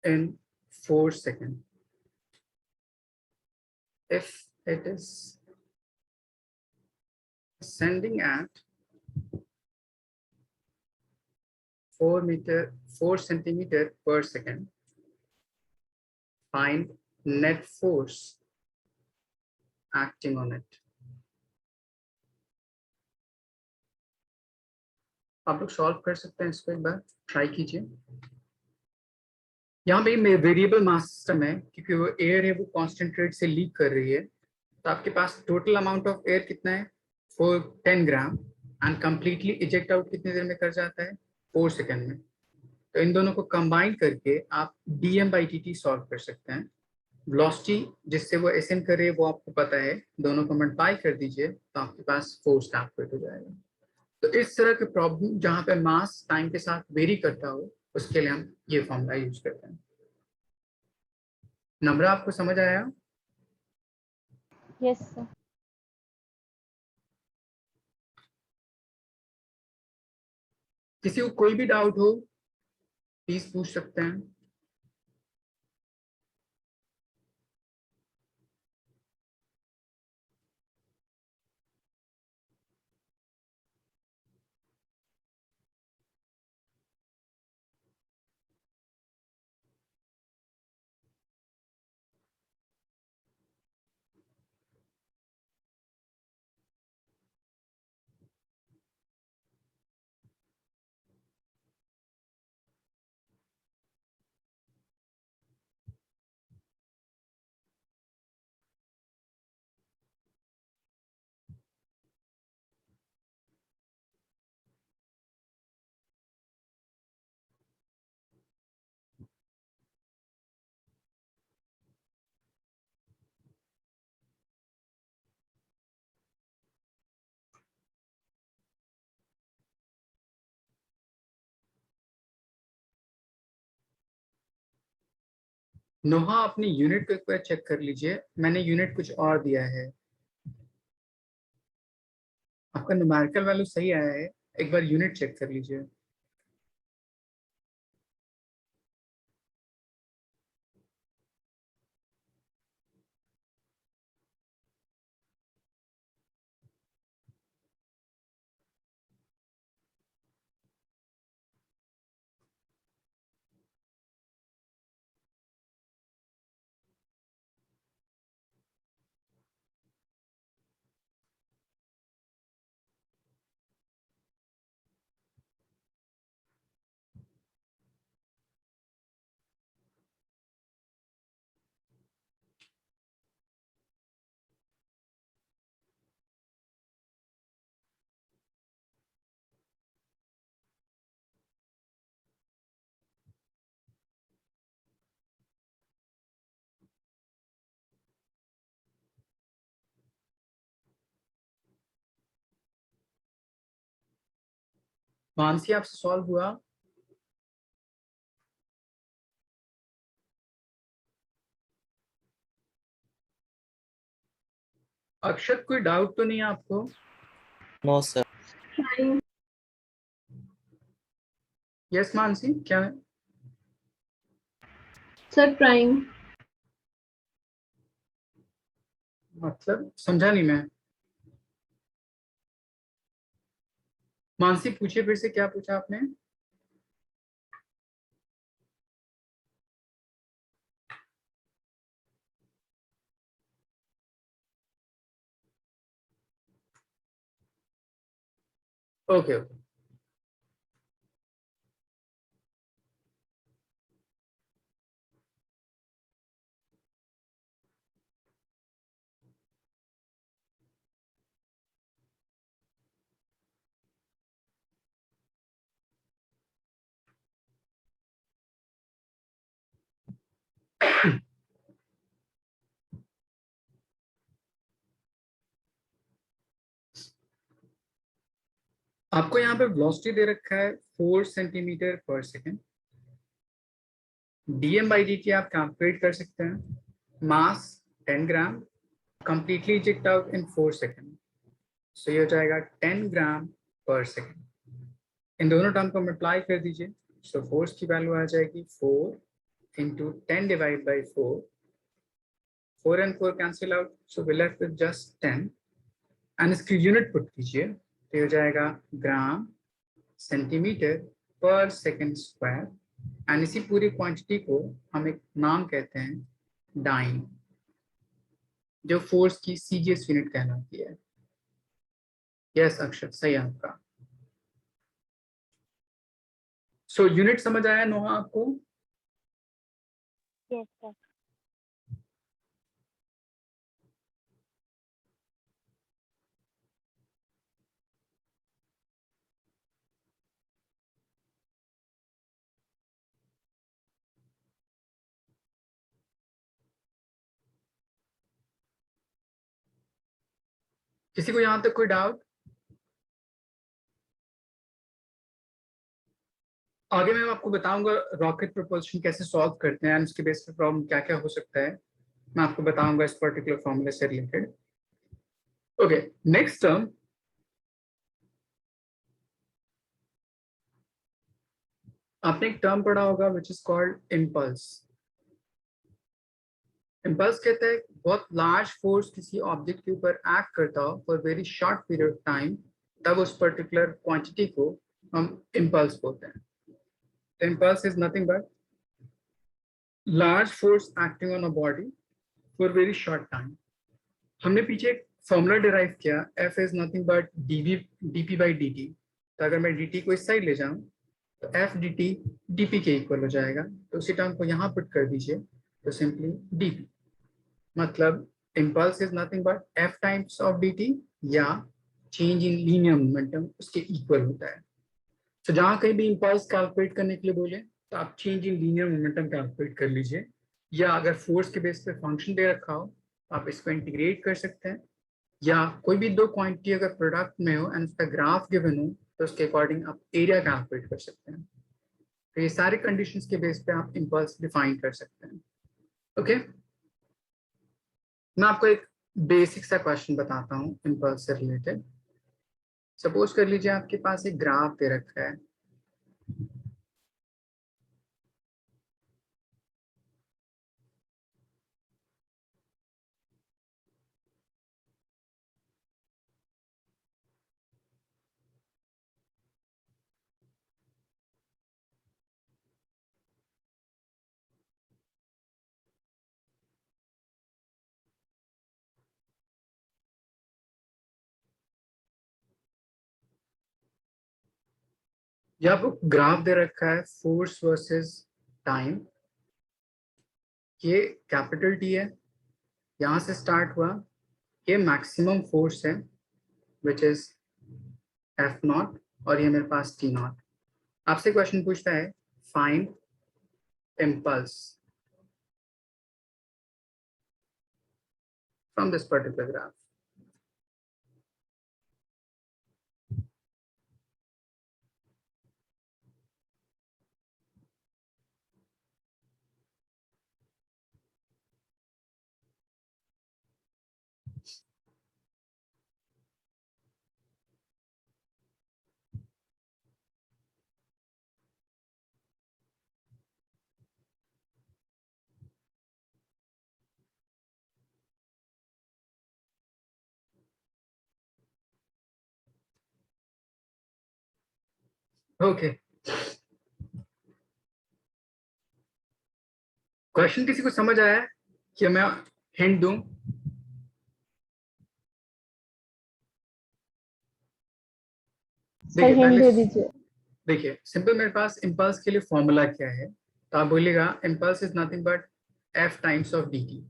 in 4 seconds if it is ascending at 4 centimeter per second. Find net force acting on it. आप लोग सॉल्व कर सकते हैं इसको, एक बार ट्राई कीजिए। यहाँ पे वेरिएबल मास सिस्टम है क्योंकि वो एयर है वो कांस्टेंट रेट से लीक कर रही है। तो आपके पास टोटल अमाउंट ऑफ एयर कितना है? 10 ग्राम, एंड कंप्लीटली इजेक्ट आउट कितनी देर में कर जाता है? 4 सेकेंड में। तो इन दोनों को कंबाइन करके आप dm बाई dt सॉल्व कर सकते हैं। वेलोसिटी जिससे वो एसेंड कर रही है वो आपको पता है, दोनों को मल्टीप्लाई कर दीजिए तो आपके पास फोर्स कैलकुलेट हो जाएगा। तो इस तरह के प्रॉब्लम जहां पे मास टाइम के साथ वेरी करता हो उसके लिए हम ये फॉर्मूला यूज करते हैं। नंबर आपको समझ आया? Yes, sir. किसी को कोई भी डाउट हो प्लीज पूछ सकते हैं। नोहा अपनी यूनिट को एक बार चेक कर लीजिए, मैंने यूनिट कुछ और दिया है। आपका न्यूमेरिकल वैल्यू सही आया है, एक बार यूनिट चेक कर लीजिए। मानसी आपसे सॉल्व हुआ? अक्षत कोई डाउट तो नहीं है आपको? No sir. Trying. Yes Mansi, क्या है? Sir, trying. मतलब समझा नहीं मैं। मानसी पूछिए फिर से, क्या पूछा आपने? Okay okay. आपको यहाँ पे वेलोसिटी दे रखा है 4 सेंटीमीटर पर second. Dm by d t आप कैलकुलेट कर सकते हैं। Mass 10 gram, completely eject out in 4 second, so ये हो जाएगा 10 ग्राम पर सेकेंड। इन दोनों टर्म को मल्टीप्लाई कर दीजिए, सो फोर्स की वैल्यू आ जाएगी 4 into 10 divide by 4। 4 and 4 cancel out, so we left with just 10 and इसकी यूनिट पुट कीजिए तो ये हो जाएगा ग्राम सेंटीमीटर पर सेकेंड स्क्वायर। एंड इसी पूरी क्वांटिटी को हम एक नाम कहते हैं डाइन, जो फोर्स की सीजीएस यूनिट कहलाती है। यस अक्षर, सही है आपका। सो यूनिट समझ आया नोहा आपको? Yes, sir. किसी को यहां तक कोई डाउट? आगे मैं आपको बताऊंगा रॉकेट प्रोपल्शन कैसे सॉल्व करते हैं, उसके बेस पे प्रॉब्लम क्या क्या हो सकता है, मैं आपको बताऊंगा इस पर्टिकुलर फॉर्मूले से रिलेटेड। ओके, नेक्स्ट टर्म आपने एक टर्म पढ़ा होगा which is called impulse. Impulse कहता है बहुत लार्ज फोर्स किसी ऑब्जेक्ट के ऊपर एक्ट करता हो for very short period of time, तब उस पर्टिकुलर क्वांटिटी को हम इम्पल्स बोलते हैं। तो impulse is nothing but large force acting on a body for very short time. हमने पीछे एक फॉर्मूला डिराइव किया, F is nothing but DP by d T. तो अगर मैं डी टी को इस साइड ले जाऊं तो F D T D P के इक्वल हो जाएगा। तो उसी टर्म को यहाँ पुट कर दीजिए तो सिंपली डी पी, मतलब impulse is nothing but F times of D T या चेंज इन लीनियर मोमेंटम उसके इक्वल होता है। तो जहां कहीं भी इम्पल्स कैलकुलेट करने के लिए बोले तो आप change in linear momentum calculate कर लीजिए, या अगर फोर्स के बेस पे फंक्शन दे रखा हो आप इसको इंटीग्रेट कर सकते हैं, या कोई भी दो क्वांटिटी अगर प्रोडक्ट में हो एंड उसका ग्राफ गिवन हो तो उसके अकॉर्डिंग आप एरिया कैलकुलेट कर सकते हैं। तो ये सारे कंडीशंस के बेस पे आप इम्पल्स डिफाइन कर सकते हैं। ओके, मैं आपको एक बेसिक सा क्वेश्चन बताता हूँ इम्पल्स से रिलेटेड। सपोज कर लीजिए आपके पास एक ग्राफ दे रखा है, या आपको ग्राफ दे रखा है फोर्स वर्सेस टाइम। ये कैपिटल टी है, यहाँ से स्टार्ट हुआ, ये मैक्सिमम फोर्स है विच इज एफ नॉट, और ये मेरे पास टी नॉट। आपसे क्वेश्चन पूछता है find impulse from this particular graph. Okay, question किसी को समझ आया है कि मैं हिंट दूं? सर हिंट दे दीजिए। देखिए सिंपल, मेरे पास इम्पल्स के लिए फॉर्मूला क्या है, तो आप बोलिएगा impulse is nothing but f times of dt।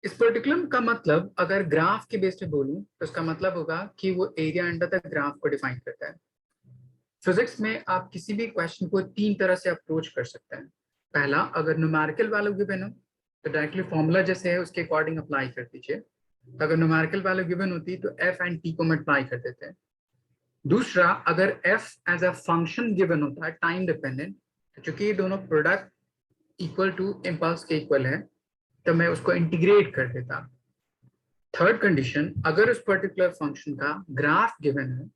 इस पर्टिकुलर का मतलब अगर ग्राफ के बेस पे बोलूं तो इसका मतलब होगा कि वो एरिया अंडर द ग्राफ को डिफाइन करता है। फिजिक्स में आप किसी भी क्वेश्चन को 3 तरह से अप्रोच कर सकते हैं। पहला, अगर न्यूमेरिकल वैल्यू गिवन हो तो डायरेक्टली फॉर्मूला जैसे है उसके अकॉर्डिंग अप्लाई कर दीजिए। तो अगर न्यूमेरिकल वैल्यू गिवन होती तो f एंड t को मल्टीप्लाई कर देते हैं। दूसरा, अगर f as a function given होता है टाइम डिपेंडेंट, तो चूंकि ये दोनों प्रोडक्ट इक्वल टू इम्पल्स के इक्वल है तो मैं उसको इंटीग्रेट कर देता। थर्ड कंडीशन, अगर उस पर्टिकुलर फंक्शन का ग्राफ गिवन है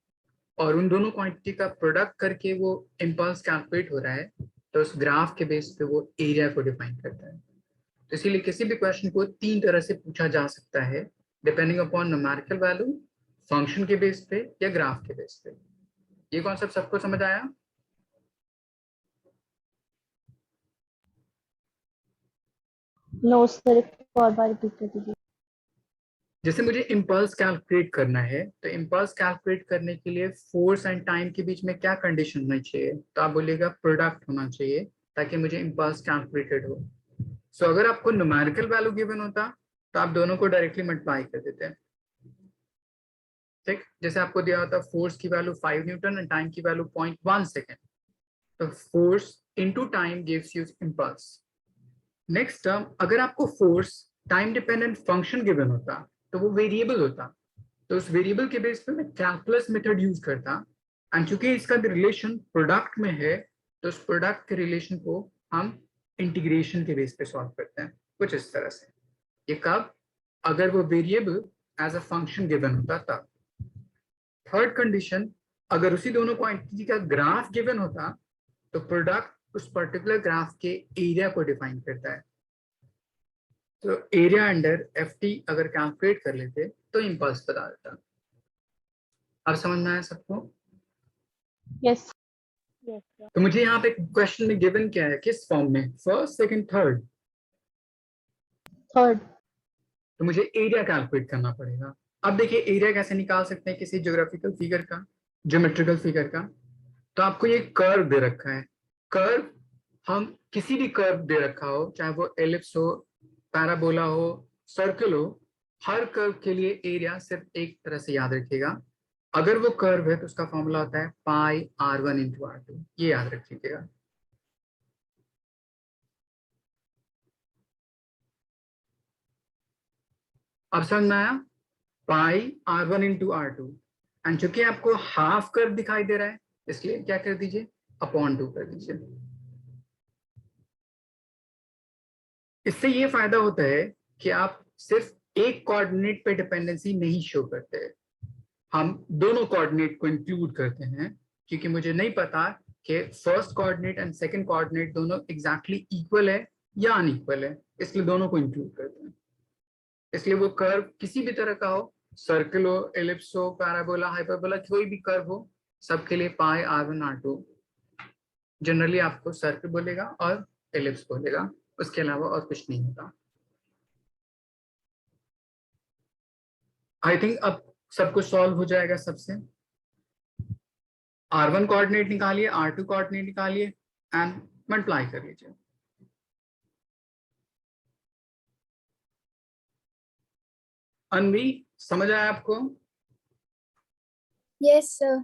और उन दोनों क्वांटिटी का प्रोडक्ट करके वो इम्पल्स कैलकुलेट हो रहा है तो उस ग्राफ के बेस पे वो एरिया को डिफाइन करता है। तो इसीलिए किसी भी क्वेश्चन को 3 तरह से पूछा जा सकता है, depending upon numerical value, function के बेस पे या ग्राफ के बेस पे। ये कॉन्सेप्ट सबको समझ आया? नो सर, एक और बार रिपीट कर दीजिए। जैसे मुझे इम्पल्स कैलकुलेट करना है तो इम्पल्स कैलकुलेट करने के लिए फोर्स एंड टाइम के बीच में क्या कंडीशन होनी चाहिए, तो आप बोलिएगा प्रोडक्ट होना चाहिए ताकि मुझे इम्पल्स कैलकुलेटेड हो। सो अगर आपको न्यूमेरिकल वैल्यू गिवन होता तो आप दोनों को डायरेक्टली मल्टीप्लाई कर देते हैं। ठीक, जैसे आपको दिया होता फोर्स की वैल्यू 5 न्यूटन एंड टाइम की वैल्यू 0.1 सेकेंड, तो force into time gives you impulse. Next term, अगर आपको force time dependent function given होता तो वो वेरिएबल होता, तो उस वेरिएबल के बेस पे मैं कैलकुलस मेथड यूज करता। एंड चूंकि इसका रिलेशन प्रोडक्ट में है तो उस प्रोडक्ट के रिलेशन को हम इंटीग्रेशन के बेस पे सॉल्व करते हैं, कुछ इस तरह से। ये कब? अगर वो variable as a function given होता तब। थर्ड कंडीशन, अगर उसी दोनों क्वांटिटी का ग्राफ गिवन होता तो प्रोडक्ट उस पर्टिकुलर ग्राफ के एरिया को डिफाइन करता है। तो एरिया अंडर एफ टी अगर कैलकुलेट कर लेते तो इम्पल्स बता देता। अब समझ में आया सबको? Yes yes sir. तो मुझे यहाँ पे क्वेश्चन में गिवन क्या है, किस फॉर्म में, फर्स्ट सेकंड थर्ड, थर्ड। तो मुझे एरिया कैलकुलेट करना पड़ेगा। अब देखिए एरिया कैसे निकाल सकते हैं किसी ज्योग्राफिकल फिगर का, ज्योमेट्रिकल फिगर का। तो आपको ये कर्व दे रखा है, कर्व हम किसी भी कर्व दे रखा हो, चाहे वो एलिप्स हो, पैराबोला हो, सर्कल हो, हर कर्व के लिए एरिया सिर्फ एक तरह से याद रखिएगा, अगर वो कर्व है तो उसका फॉर्मूला होता है पाई r1 इंटू r2, ये याद रखिएगा। अब समझ में आया? पाई r1 इंटू r2, एंड चूंकि आपको हाफ कर्व दिखाई दे रहा है इसलिए क्या कर दीजिए, अपॉन 2 कर दीजिए। इससे ये फायदा होता है कि आप सिर्फ एक कोऑर्डिनेट पे डिपेंडेंसी नहीं शो करते, हम दोनों कोऑर्डिनेट को इंक्लूड करते हैं, क्योंकि मुझे नहीं पता कि first coordinate and second coordinate दोनों एग्जैक्टली इक्वल है या अनइक्वल है, इसलिए दोनों को इंक्लूड करते हैं। इसलिए वो कर्व किसी भी तरह का हो, सर्कल हो, एलिप्स हो, पैराबोला, हाइपरबोला, कोई भी कर्व हो, सबके लिए पाई r1 r2 जनरली आपको सर्कल बोलेगा और एलिप्स बोलेगा, उसके अलावा और कुछ नहीं होता। आई थिंक अब सब कुछ सॉल्व हो जाएगा सबसे। r1 कोऑर्डिनेट निकालिए, r2 कोऑर्डिनेट निकालिए एंड मल्टीप्लाई कर लीजिए। अनवी, समझ आया आपको? Yes, sir.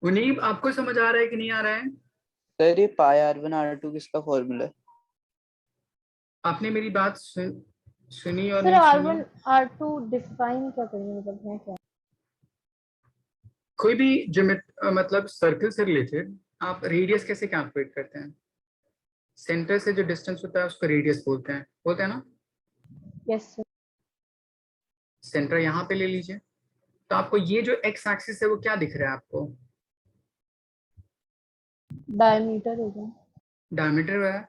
मुनीब, आपको समझ आ रहा है कि नहीं आ रहा है? सर ये पाई r1 r2 किसका फॉर्मूला है? आपने मेरी बात सुनी और सर नहीं R1 सुनी? R2 डिफाइन क्या करेंगे, मतलब है क्या? कोई भी मतलब सर्कल से रिलेटेड आप रेडियस कैसे कैलकुलेट करते हैं? सेंटर से जो डिस्टेंस होता है उसको रेडियस बोलते हैं ना। Yes sir. सेंटर यहाँ पे ले लीजिए, तो आपको ये जो एक्स एक्सिस है वो क्या दिख रहा है आपको? डायमीटर होगा। डायमीटर है।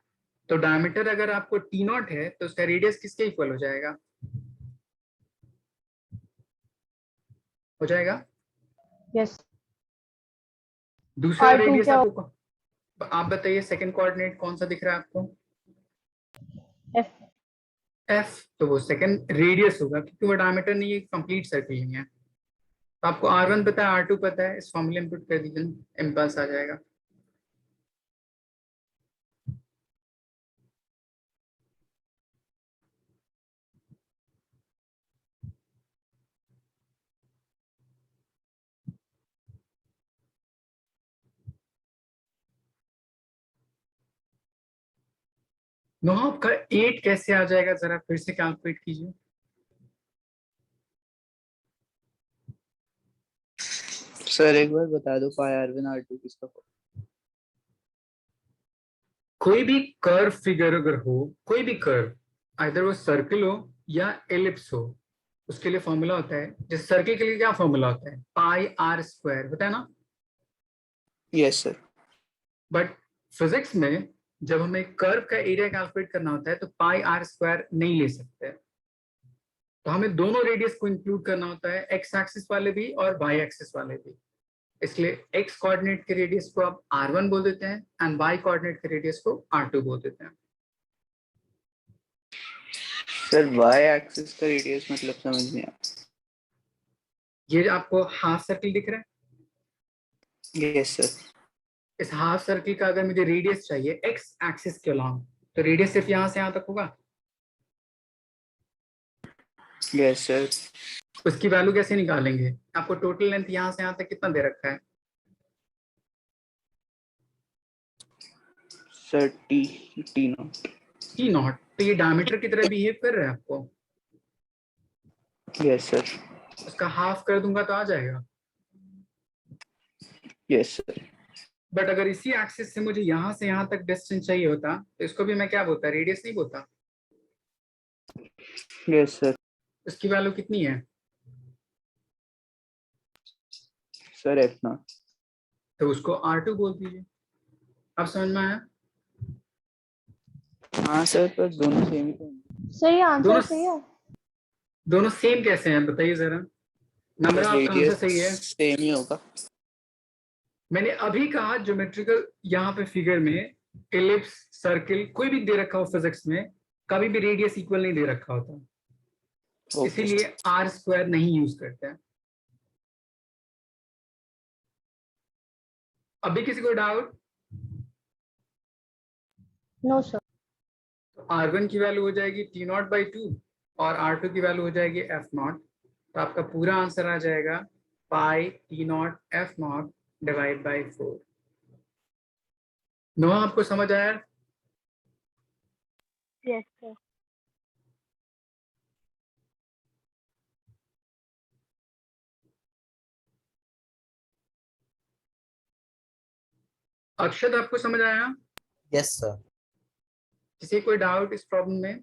तो डायमीटर अगर आपको टी नॉट है तो उसका रेडियस किसके इक्वल हो जाएगा? हो जाएगा Yes. दूसरा R2 रेडियस क्या आपको, आप बताइए सेकंड कोऑर्डिनेट कौन सा दिख रहा है आपको? F. एफ, तो वो सेकंड रेडियस होगा क्योंकि वो डायमीटर नहीं है, कंप्लीट सर्किल नहीं है। तो आपको R1 पता है, R2 पता है, इस फॉर्मूले में पुट कर दीजिए, इम्पल्स आ जाएगा। नोहा आपका 8 कैसे आ जाएगा, जरा फिर से कैलकुलेट कीजिए। सर एक बार बता दो पाई R1 R2 किसका कोई भी कर्व फिगर अगर हो, कोई भी कर्व, आइदर वो सर्किल हो या एलिप्स हो, उसके लिए फॉर्मूला होता है। जिस सर्किल के लिए क्या फॉर्मूला होता है? पाई आर स्क्वायर होता है ना। Yes sir. बट फिजिक्स में जब हमें कर्व का एरिया कैलकुलेट करना होता है तो पाई आर स्क्वायर नहीं ले सकते, तो हमें दोनों रेडियस को इंक्लूड करना होता है, एक्स एक्सिस वाले भी और वाई एक्सिस वाले भी। इसलिए एक्स कोऑर्डिनेट के रेडियस को आप R1 बोल देते हैं एंड वाई कोऑर्डिनेट के रेडियस को R2 बोल देते हैं। सर वाई एक्सिस का रेडियस मतलब समझ नहीं आया। ये आपको हाफ सर्किल दिख रहा है, यस सर। इस हाफ सर्किल का अगर मुझे रेडियस चाहिए एक्स एक्सिस के अलॉन्ग, तो रेडियस सिर्फ यहां से यहां तक होगा। Yes sir. उसकी वैल्यू कैसे निकालेंगे? आपको टोटल लेंथ यहां से यहां तक कितना दे रखा है? Sir T T not. T not. तो ये डायमीटर की तरह बिहेव कर रहा है आपको। Yes sir. उसका हाफ कर दूंगा तो आ जाएगा। Yes sir. बट अगर इसी एक्सिस से मुझे यहां से यहां तक डिस्टेंस चाहिए होता तो इसको भी मैं क्या बोलता, रेडियस नहीं बोलता। Yes sir. उसकी वैल्यू कितनी है? Sir F not. तो उसको R2 बोल दीजिए। अब समझ में आया? हाँ सर पर दोनों सेम ही तो सही आंसर दोनों सही है। दोनों सेम कैसे हैं बताइए जरा। नंबर आपका आंसर रेडियस सही है। सेम ही होगा। मैंने अभी कहा ज्योमेट्रिकल यहाँ पे फिगर में एलिप्स सर्किल कोई भी दे रखा हो फिजिक्स में, कभी भी रेडियस इक्वल नहीं दे रखा होता, ओके। इसीलिए R स्क्वायर नहीं यूज करते हैं। अभी किसी को डाउट? No sir. तो R1 की वैल्यू हो जाएगी T नॉट बाई 2 और R2 की वैल्यू हो जाएगी F नॉट। तो आपका पूरा आंसर आ जाएगा pi T naught F naught divide by 4। No आपको समझ आया? Yes sir. अक्षत आपको समझ आया? Yes sir. किसी कोई डाउट इस प्रॉब्लम में?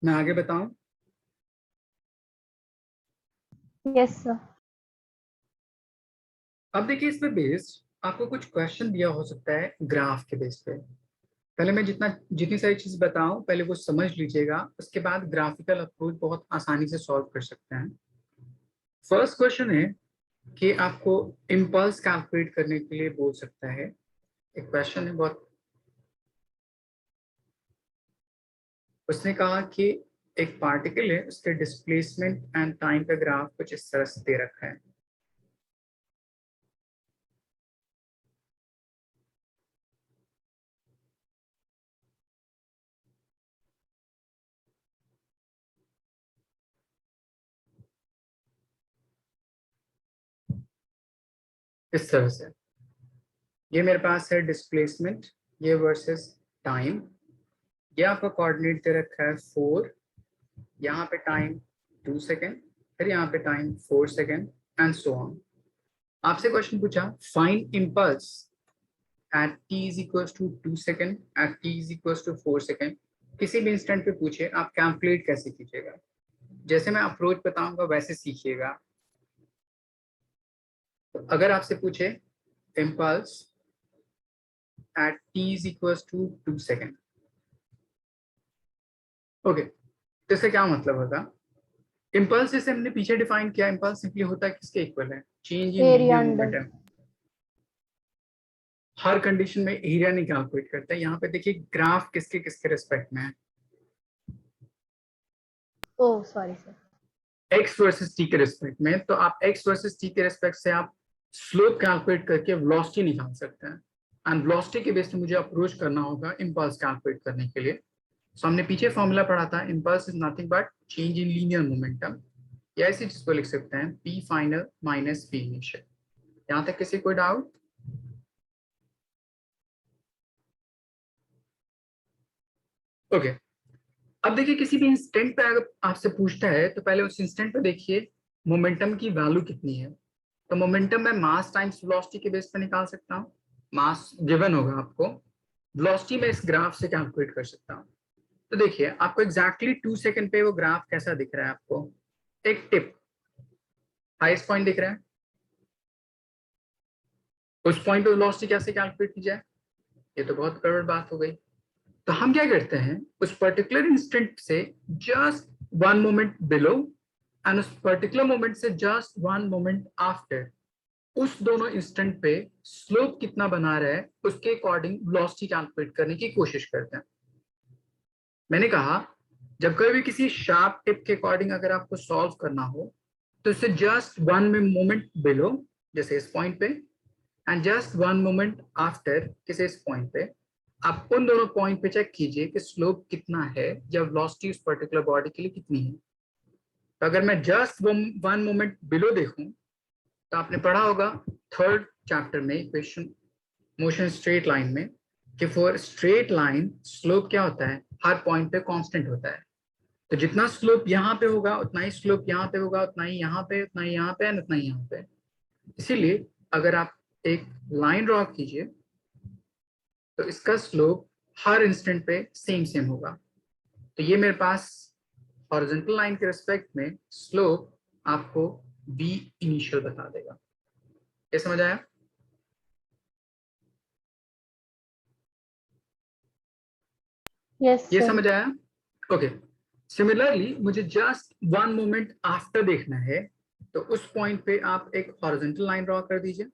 मैं आगे बताऊं? Yes sir. अब देखिए इसमें बेस्ड आपको कुछ क्वेश्चन दिया हो सकता है ग्राफ के बेस पे। पहले मैं जितनी सारी चीज बताऊं पहले वो समझ लीजिएगा, उसके बाद ग्राफिकल अप्रोच बहुत आसानी से सॉल्व कर सकते हैं। फर्स्ट क्वेश्चन है कि आपको इम्पल्स कैलकुलेट करने के लिए बोल सकता है। एक क्वेश्चन है बहुत, उसने कहा कि एक पार्टिकल है, उसके डिस्प्लेसमेंट एंड टाइम का ग्राफ कुछ इस तरह से दे रखा है। इस तरह से ये मेरे पास है डिस्प्लेसमेंट, ये वर्सेस टाइम, ये आपका कोऑर्डिनेट दे रखा है 4, यहाँ पे टाइम 2 सेकेंड, फिर यहाँ पे time 4 second and so on. आपसे क्वेश्चन पूछा find impulse at t is equal to 2 second, at t is equal to 4 second. किसी भी इंस्टेंट पे पूछे आप कैलकुलेट कैसे कीजिएगा? जैसे मैं अप्रोच बताऊंगा वैसे सीखिएगा। तो अगर आपसे पूछे impulse at t is equals to 2 second, okay, तो इसका क्या मतलब होगा? इम्पल्स जैसे हमने पीछे डिफाइन किया, इम्पल्स सिंपली होता है किसके इक्वल है? Change in Area linear under. Momentum. Her condition में एरिया नहीं कैलकुलेट करता है। यहाँ पे देखिए ग्राफ किसके किसके रिस्पेक्ट में है, Oh, sorry, sir. x versus t के रिस्पेक्ट में। तो आप x वर्सेस t के रिस्पेक्ट से आप स्लोप कैलकुलेट करके वेलोसिटी निकाल सकते हैं, एंड वेलोसिटी के बेस पे मुझे अप्रोच करना होगा इम्पल्स कैलकुलेट करने के लिए। सो हमने पीछे फॉर्मूला पढ़ा था, impulse is nothing but change in linear momentum, या ऐसी चीज को लिख सकते हैं p final minus p initial. यहाँ तक किसी कोई डाउट? ओके, अब देखिए किसी भी इंस्टेंट पे अगर आपसे पूछता है तो पहले उस इंस्टेंट पे देखिए मोमेंटम की वैल्यू कितनी है। तो मोमेंटम मैं मास टाइम्स वेलोसिटी के बेस पे निकाल सकता हूँ। मास गिवन होगा आपको, वेलोसिटी में इस ग्राफ से कैलकुलेट कर सकता हूँ। तो देखिए आपको एग्जैक्टली 2 सेकंड पे वो ग्राफ कैसा दिख रहा है आपको? एक टिप, हाईएस्ट पॉइंट दिख रहा है, उस पॉइंट पे वेलोसिटी कैसे कैलकुलेट की जाए? ये तो बहुत गड़बड़ बात हो गई। तो हम क्या करते हैं, उस पर्टिकुलर इंस्टेंट से जस्ट 1 मोमेंट बिलो एंड उस पर्टिकुलर मोमेंट से जस्ट 1 मोमेंट आफ्टर, उस दोनों इंस्टेंट पे स्लोप कितना बना रहा है उसके अकॉर्डिंग वेलोसिटी कैलकुलेट करने की कोशिश करते हैं। मैंने कहा जब कभी भी किसी शार्प टिप के अकॉर्डिंग अगर आपको सॉल्व करना हो तो इससे जस्ट 1 मोमेंट बिलो, जैसे इस पॉइंट पे, एंड जस्ट 1 मोमेंट आफ्टर किसी इस पॉइंट पे, आप उन दोनों पॉइंट पे चेक कीजिए कि स्लोप कितना है या वेलोसिटी उस पर्टिकुलर बॉडी के लिए कितनी है। तो अगर मैं जस्ट 1 मोमेंट बिलो देखूं तो आपने पढ़ा होगा थर्ड चैप्टर में इक्वेशन मोशन स्ट्रेट लाइन में कि फॉर स्ट्रेट लाइन स्लोप क्या होता है, हर पॉइंट पे कांस्टेंट होता है। तो जितना स्लोप यहाँ पे होगा उतना ही स्लोप यहाँ पे होगा, उतना ही यहाँ पे, उतना ही यहाँ पे एंड उतना ही यहाँ पे। इसीलिए अगर आप एक लाइन ड्रॉ कीजिए तो इसका स्लोप हर इंस्टेंट पे सेम सेम होगा। तो ये मेरे पास हॉरिजॉन्टल लाइन के रिस्पेक्ट में स्लोप आपको v इनिशियल बता देगा। ये समझ आया? Yes, ये sir. समझ आया? ओके, सिमिलरली मुझे जस्ट 1 मोमेंट आफ्टर देखना है, तो उस पॉइंट पे आप एक हॉरिजॉन्टल लाइन ड्रॉ कर दीजिए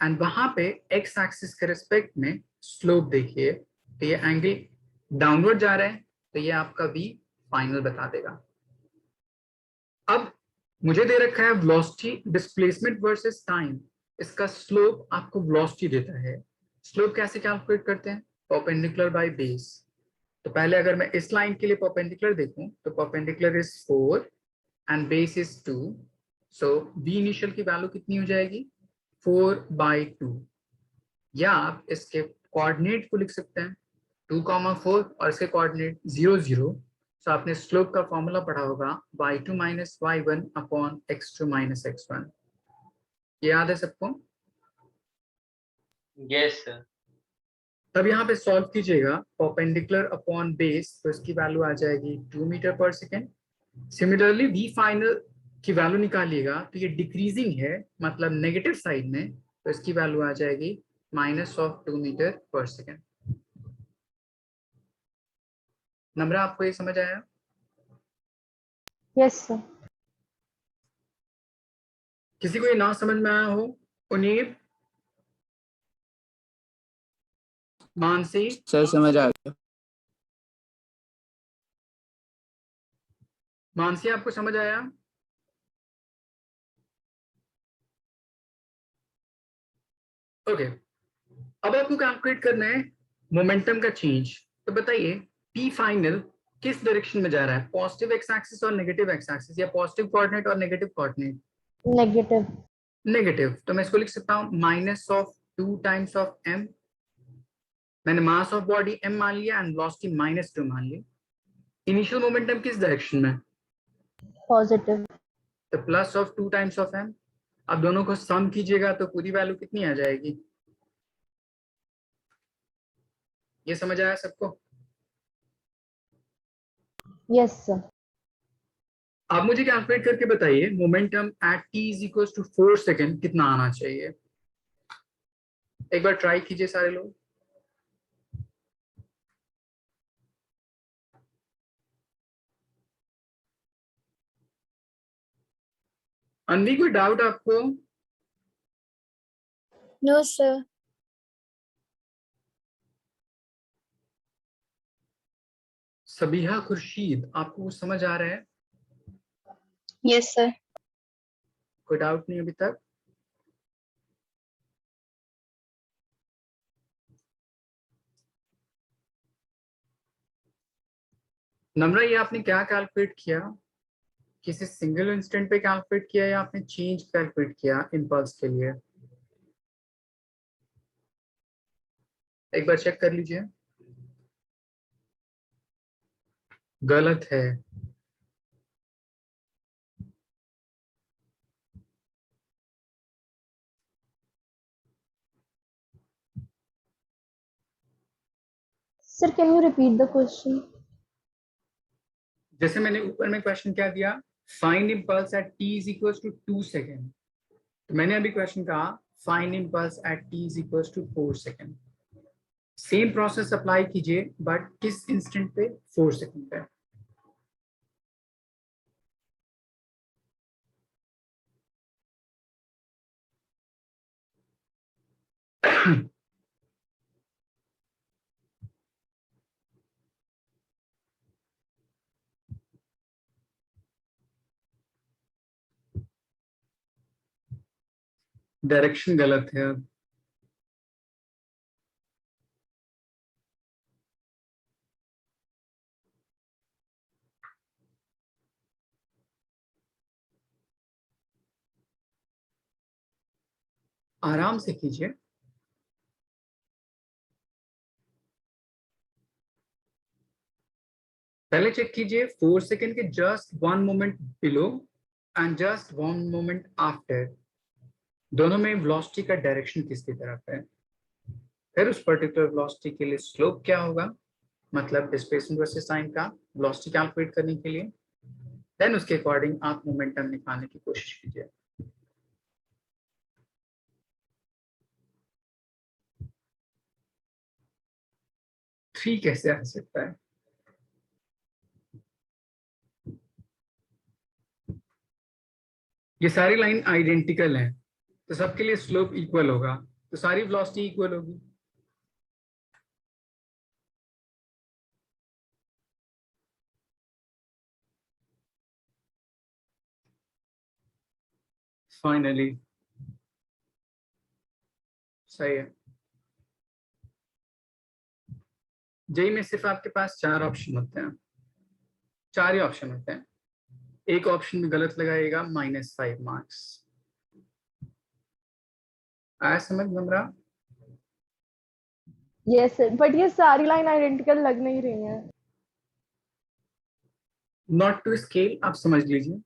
एंड वहां पे एक्स एक्सिस के रिस्पेक्ट में स्लोप देखिए, तो ये एंगल डाउनवर्ड जा रहा है, तो ये आपका v फाइनल बता देगा। अब मुझे दे रखा है वेलोसिटी डिस्प्लेसमेंट वर्सेस टाइम, इसका स्लोप आपको वेलोसिटी देता है। स्लोप कैसे कैलकुलेट करते हैं? Perpendicular by base. तो पहले अगर मैं इस लाइन के लिए परपेंडिकुलर देखूं तो perpendicular is 4 and base is 2, so v initial की वैल्यू कितनी हो जाएगी? 4/2। या आप इसके कोऑर्डिनेट को लिख सकते हैं 2,4 और इसके कोऑर्डिनेट 0 0। सो आपने स्लोप का फॉर्मूला पढ़ा होगा y2 minus y1 upon x2 minus x1। ये याद है सबको? Yes sir. तब यहाँ पे सॉल्व कीजिएगा परपेंडिकुलर अपॉन बेस, तो इसकी वैल्यू आ जाएगी 2 metre per second. Similarly v final की वैल्यू निकालिएगा तो ये डिक्रीजिंग है, मतलब नेगेटिव साइड में, तो इसकी वैल्यू आ जाएगी -2 मीटर पर सेकेंड। नम्रा आपको ये समझ आया? Yes, sir. किसी को ये ना समझ में आया हो? उनीब, मानसी, सर समझ आ गया। मानसी आपको समझ आया? ओके, अब आपको कैलकुलेट करना है मोमेंटम का चेंज। तो बताइए p फाइनल किस डायरेक्शन में जा रहा है, पॉजिटिव एक्स एक्सिस और नेगेटिव एक्स एक्सिस, या पॉजिटिव कोऑर्डिनेट और नेगेटिव कोऑर्डिनेट? Negative. नेगेटिव। तो मैं इसको लिख सकता हूँ -2 टाइम्स ऑफ m। मैंने मास ऑफ बॉडी m मान लिया एंड वेलोसिटी -2 मान ली। इनिशियल मोमेंटम किस डायरेक्शन में? Positive. तो +2 टाइम्स ऑफ m। अब दोनों को सम कीजिएगा तो पूरी वैल्यू कितनी आ जाएगी? ये समझ आया सबको? Yes, sir. आप मुझे कैलकुलेट करके बताइए momentum at t is equal to 4 second कितना आना चाहिए। एक बार ट्राई कीजिए सारे लोग। अनवी कोई डाउट आपको? No, sir. सबीहा खुर्शीद, आपको कुछ समझ आ रहा है? Yes, sir. कोई डाउट नहीं अभी तक? नम्रा, ये आपने क्या कैलकुलेट किया? किसी सिंगल इंस्टेंट पे कैलकुलेट किया या आपने चेंज कैलकुलेट किया इम्पल्स के लिए? एक बार चेक कर लीजिए। गलत है। Sir, can you repeat the question? जैसे मैंने ऊपर में क्वेश्चन क्या दिया, find impulse at t is equal to 2 second, तो मैंने अभी क्वेश्चन कहा find impulse at t is equal to 4 second. Same process apply कीजिए बट किस इंस्टेंट पे? 4 सेकेंड पे। डायरेक्शन गलत है। अब आराम से कीजिए। पहले चेक कीजिए 4 सेकेंड के just 1 moment below and just 1 moment after, दोनों में वेलोसिटी का डायरेक्शन किसकी तरफ है। फिर उस पर्टिकुलर वेलोसिटी के लिए स्लोप क्या होगा, मतलब डिस्प्लेसमेंट वर्सेस टाइम का वेलोसिटी कैलकुलेट करने के लिए। देन उसके अकॉर्डिंग आप मोमेंटम निकालने की कोशिश कीजिए। थ्री कैसे आ सकता है? ये सारी लाइन आइडेंटिकल हैं, तो सबके लिए स्लोप इक्वल होगा, तो सारी वेलोसिटी इक्वल होगी। फाइनली सही है। जेई में सिर्फ आपके पास 4 ऑप्शन होते हैं, 4 ही ऑप्शन होते हैं। एक ऑप्शन में गलत लगाइएगा -5 मार्क्स। आया समझ नम्रा? Yes, sir. But ये सारी line identical लग नहीं रही हैं. नॉट टू स्केल आप समझ लीजिए।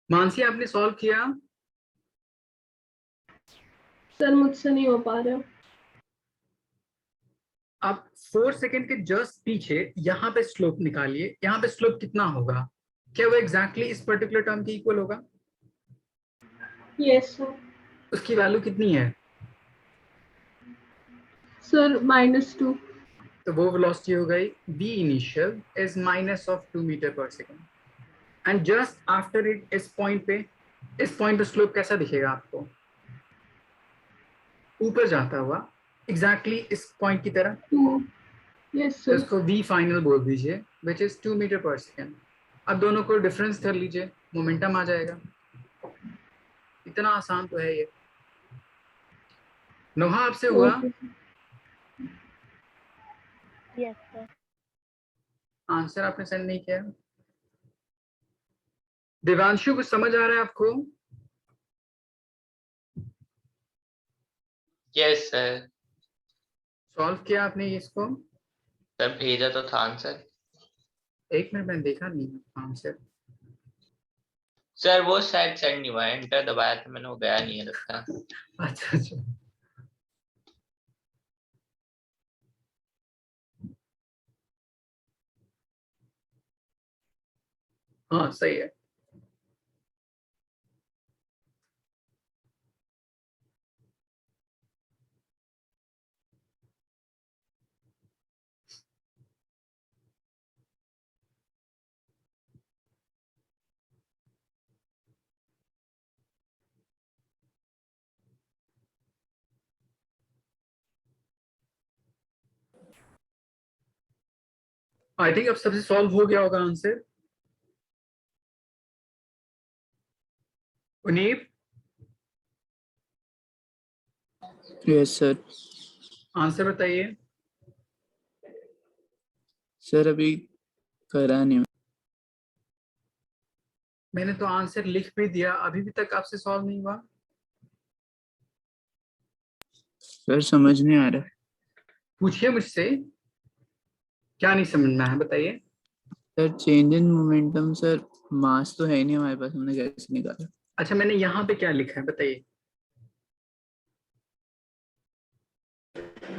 मानसी, आपने सॉल्व किया? सर मुझसे नहीं हो पा रहा। आप 4 सेकेंड के जस्ट पीछे यहाँ पे स्लोप निकालिए। यहाँ पे स्लोप कितना होगा? क्या वो एग्जैक्टली इस पर्टिकुलर टर्म के इक्वल होगा? Yes sir. उसकी वैल्यू कितनी है? सर -2। तो वो वेलोसिटी हो गई v initial is -2 metre per second and just after it इस पॉइंट पे स्लोप कैसा दिखेगा आपको? ऊपर जाता हुआ एग्जैक्टली इस पॉइंट की तरह। 2। यस तो सर। इसको v फाइनल बोल दीजिए which is 2 metre per second. अब दोनों को डिफरेंस कर लीजिए, मोमेंटम आ जाएगा। इतना आसान तो है ये। नोहा, आपसे हुआ? ओके। Yes, sir. आंसर आपने सेंड नहीं किया। देवांशु, कुछ समझ आ रहा है आपको? Yes sir. सॉल्व किया आपने इसको? सर भेजा तो था आंसर। एक मिनट, मैंने देखा नहीं आंसर। सर वो शायद सेंड नहीं हुआ, एंटर दबाया था मैंने, वो गया नहीं है लगता। अच्छा अच्छा, हाँ सही है। आई थिंक अब सबसे सॉल्व हो गया होगा आंसर। उनीब, यस सर। आंसर बताइए। सर अभी करा नहीं। मैंने तो आंसर लिख भी दिया, अभी भी तक आपसे सॉल्व नहीं हुआ। सर समझ नहीं आ रहा। पूछिए मुझसे, क्या नहीं समझना है बताइए। Sir change in momentum sir, mass तो है ही नहीं हमारे पास, हमने कैसे निकाला? अच्छा मैंने यहाँ पे क्या लिखा है बताइए।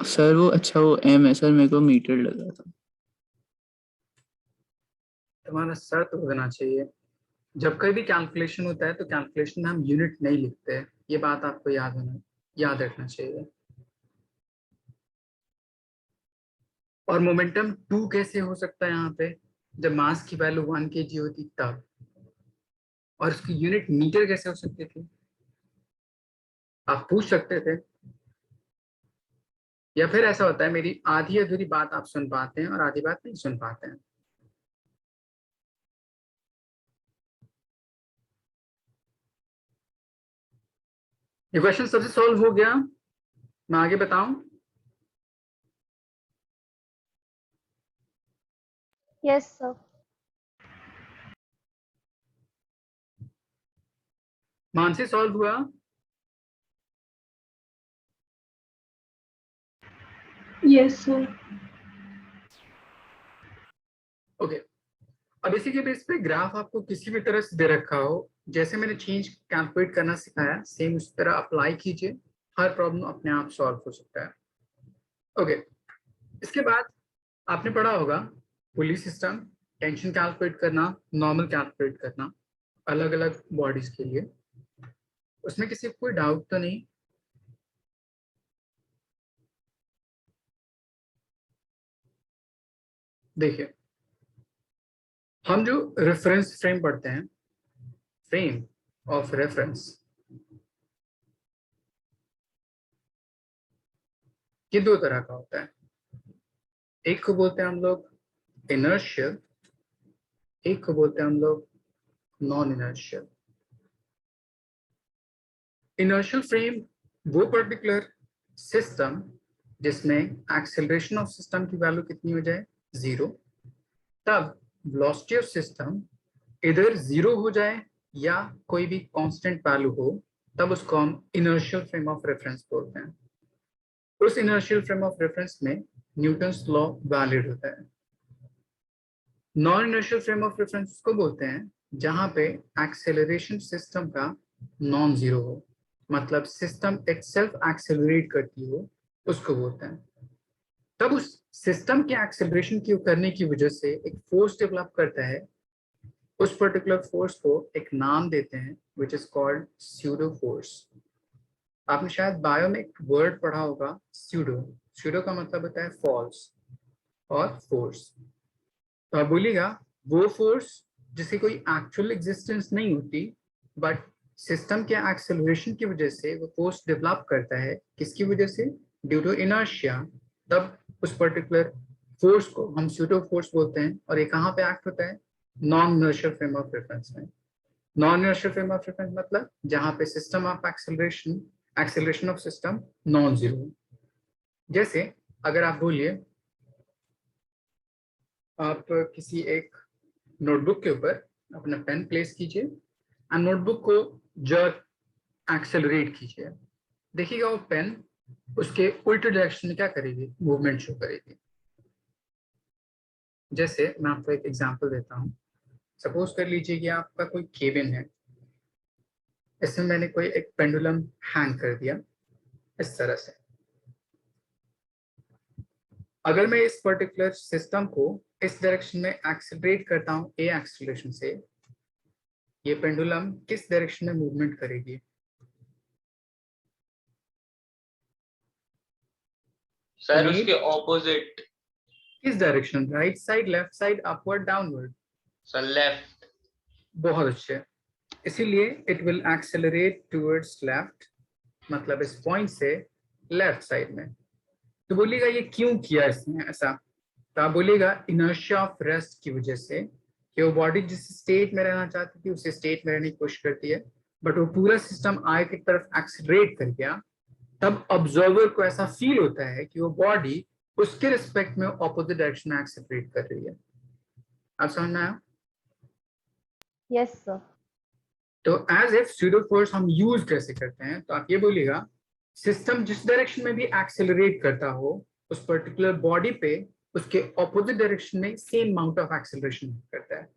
सर वो अच्छा वो एम है सर, मेरे को मीटर लगा था। तुम्हारा सर तो होना चाहिए। जब कभी भी कैलकुलेशन होता है तो कैलकुलेशन में हम यूनिट नहीं लिखते हैं, ये बात आपको याद रखना चाहिए। और मोमेंटम 2 कैसे हो सकता है यहाँ पे, जब मास की वैल्यू 1 kg होती तब। और उसकी यूनिट मीटर कैसे हो सकती थी, आप पूछ सकते थे। या फिर ऐसा होता है मेरी आधी अधूरी बात आप सुन पाते हैं और आधी बात नहीं सुन पाते हैं। ये क्वेश्चन सबसे सॉल्व हो गया, मैं आगे बताऊं। Yes, sir. मानसी सॉल्व हुआ। Yes, sir. ओके, अब इसी के बेस पे ग्राफ आपको किसी भी तरह से दे रखा हो, जैसे मैंने चेंज कैलकुलेट करना सिखाया सेम उस तरह अप्लाई कीजिए, हर प्रॉब्लम अपने आप सॉल्व हो सकता है। ओके, इसके बाद आपने पढ़ा होगा पुली सिस्टम, टेंशन कैलकुलेट करना, नॉर्मल कैलकुलेट करना अलग अलग बॉडीज के लिए। उसमें किसी को कोई डाउट तो नहीं? देखिए, हम जो रेफरेंस फ्रेम पढ़ते हैं, फ्रेम ऑफ रेफरेंस, ये 2 तरह का होता है। एक को बोलते हैं हम लोग इनर्शियल, एक को बोलते हैं हम लोग नॉन इनर्शियल। इनर्शियल फ्रेम वो पर्टिकुलर सिस्टम जिसमें एक्सेलरेशन ऑफ सिस्टम की वैल्यू कितनी हो जाए 0, तब वेलोसिटी ऑफ सिस्टम इधर 0 हो जाए या कोई भी कांस्टेंट वैल्यू हो, तब उसको हम इनर्शियल फ्रेम ऑफ रेफरेंस बोलते हैं। उस इनर्शियल फ्रेम ऑफ रेफरेंस में न्यूटन्स लॉ वैलिड होता है। Non inertial frame of reference उसको बोलते हैं जहां पे एक्सेलरेशन सिस्टम का नॉन जीरो हो, मतलब सिस्टम इटसेल्फ एक्सेलरेट करती हो, उसको बोलते हैं। तब उस सिस्टम के एक्सेलरेशन की करने की वजह से एक फोर्स डेवलप करता है, उस पर्टिकुलर फोर्स को एक नाम देते हैं which is called pseudo force. आपने शायद बायो में एक वर्ड पढ़ा होगा स्यूडो, स्यूडो का मतलब होता है फॉल्स और फोर्स। तो आप बोलिएगा वो फोर्स जिसकी कोई एक्चुअल एग्जिस्टेंस नहीं होती, बट सिस्टम के एक्सेलरेशन की वजह से वो फोर्स डेवलप करता है, किसकी वजह से, ड्यू टू इनर्शिया। तब उस पर्टिकुलर फोर्स को हम स्यूडो फोर्स बोलते हैं, और ये कहाँ पे एक्ट होता है, non inertial frame of reference में। Non inertial frame of reference मतलब जहाँ पे system of acceleration of system non zero. जैसे अगर आप बोलिए, आप किसी एक नोटबुक के ऊपर अपना पेन प्लेस कीजिए और नोटबुक को जर्क एक्सेलरेट कीजिए, देखिएगा वो पेन उसके उल्टे डायरेक्शन में क्या करेगी, मूवमेंट शो करेगी। जैसे मैं आपको एक एग्जांपल देता हूँ। सपोज कर लीजिए कि आपका कोई केबिन है इसमें मैंने कोई एक पेंडुलम हैंग कर दिया इस तरह से। अगर मैं इस पर्टिकुलर सिस्टम को इस डायरेक्शन में एक्सेलरेट करता हूं ए एक्सेलरेशन से, ये पेंडुलम किस डायरेक्शन में मूवमेंट करेगी? सर उसके ऑपोजिट। किस direction? Right side, left side, upward, downward? Sir left. बहुत अच्छे। इसीलिए it will accelerate towards left, मतलब इस पॉइंट से लेफ्ट साइड में। तो बोलिएगा ये क्यों किया इसने ऐसा? तो आप बोलिएगा इनर्शिया ऑफ रेस्ट की वजह से, कि वो बॉडी जिस स्टेट में रहना चाहती थी उस स्टेट में रहने की कोशिश करती है, बट वो पूरा सिस्टम आगे की तरफ एक्सेलरेट कर गया। तब ऑब्जर्वर को ऐसा फील होता है कि वो बॉडी उसके रिस्पेक्ट में ऑपोजिट डायरेक्शन में एक्सेलरेट कर रही है। आप समझ में आया? Yes, sir. तो एज इफ स्यूडो फोर्स हम यूज कैसे करते हैं, तो आप ये बोलिएगा सिस्टम जिस डायरेक्शन में भी एक्सेलरेट करता हो उस पर्टिकुलर बॉडी पे उसके ऑपोजिट डायरेक्शन में सेम अमाउंट ऑफ एक्सेलरेशन करता है,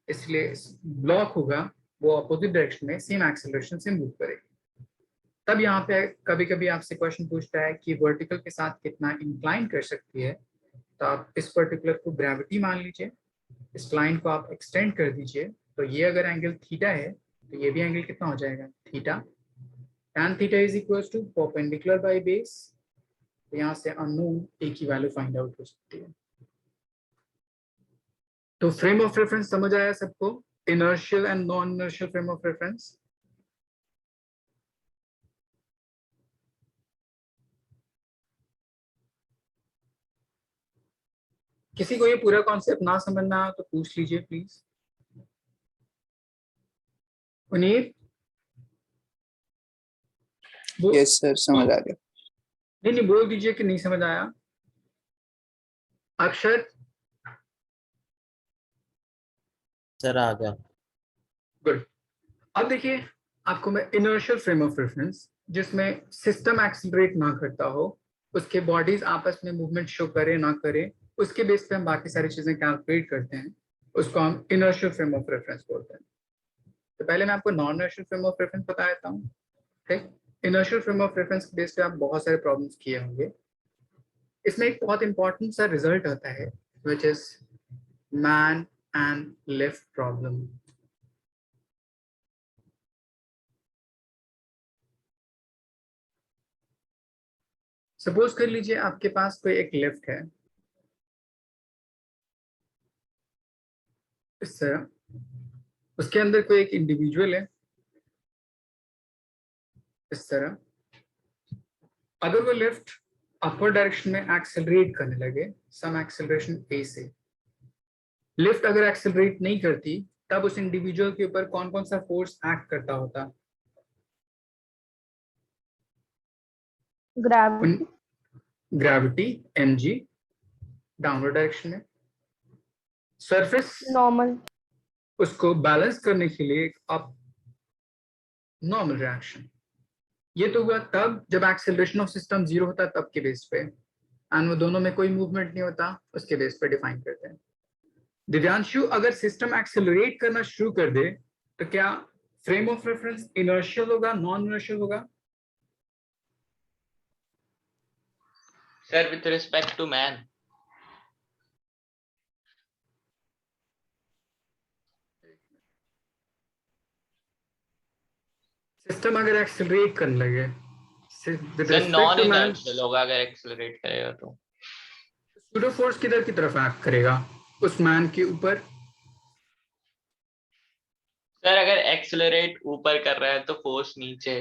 इसलिए ब्लॉक होगा वो ऑपोजिट डायरेक्शन में सेम एक्सेलरेशन से मूव करेगी। तब यहाँ पे कभी कभी आपसे क्वेश्चन पूछता है कि वर्टिकल के साथ कितना इंक्लाइन कर सकती है, तो आप इस पर्टिकुलर को ग्रेविटी मान लीजिए, इस लाइन को आप एक्सटेंड कर दीजिए, तो ये अगर एंगल थीटा है तो ये भी एंगल कितना हो जाएगा? Theta. tan theta is equals to perpendicular by base, तो यहाँ से अननोन ए की वैल्यू फाइंड आउट हो सकती है। तो फ्रेम ऑफ रेफरेंस समझ आया सबको? Inertial and non inertial frame of reference. किसी को ये पूरा कॉन्सेप्ट ना समझना तो पूछ लीजिए प्लीज। पुनीत? यस सर, समझ आ गया। नहीं बोल दीजिए कि नहीं समझ आया। अक्षर? सर आ गया। गुड। अब देखिए आपको मैं इनर्शियल फ्रेम ऑफ रेफरेंस, जिसमें सिस्टम एक्सीलरेट ना करता हो, उसके बॉडीज आपस में मूवमेंट शो करे ना करे, उसके बेस पे हम बाकी सारी चीजें कैलकुलेट करते हैं, उसको हम इनर्शियल फ्रेम ऑफ रेफरेंस बोलते हैं। तो पहले मैं आपको non inertial frame of reference बता देता हूँ। ठीक, इनर्शियल फ्रेम ऑफ रेफरेंस के बेस पे आप बहुत सारे प्रॉब्लम्स किए होंगे। इसमें एक बहुत इंपॉर्टेंट सा रिजल्ट आता है which is man and lift problem. Suppose कर लीजिए आपके पास कोई एक लिफ्ट है इस तरह, उसके अंदर कोई एक इंडिविजुअल है इस तरह। अगर वो लिफ्ट अपवर्ड डायरेक्शन में एक्सेलरेट करने लगे, सम एक्सेलरेशन ए से, लिफ्ट अगर एक्सेलरेट नहीं करती तब उस इंडिविजुअल के ऊपर कौन कौन सा फोर्स एक्ट करता होता? Gravity. Gravity mg downward direction में, सरफेस Normal. उसको बैलेंस करने के लिए अप नॉर्मल रिएक्शन। ये तो हुआ तब जब एक्सेलरेशन ऑफ सिस्टम जीरो होता है तब के बेस पे, एंड वो दोनों में कोई मूवमेंट नहीं होता उसके बेस पे डिफाइन करते हैं। दिव्यांशु, अगर सिस्टम एक्सेलरेट करना शुरू कर दे तो क्या फ्रेम ऑफ रेफरेंस इनर्शियल होगा, नॉन इनर्शियल होगा? Sir with respect to man. System अगर एक्सेलरेट करने लगे सर नॉन इनर्शियल होगा अगर एक्सेलरेट करेगा तो। स्यूडो फोर्स किधर की तरफ एक्ट करेगा? उस मैन के ऊपर। सर अगर एक्सेलरेट ऊपर कर रहा है तो फोर्स नीचे।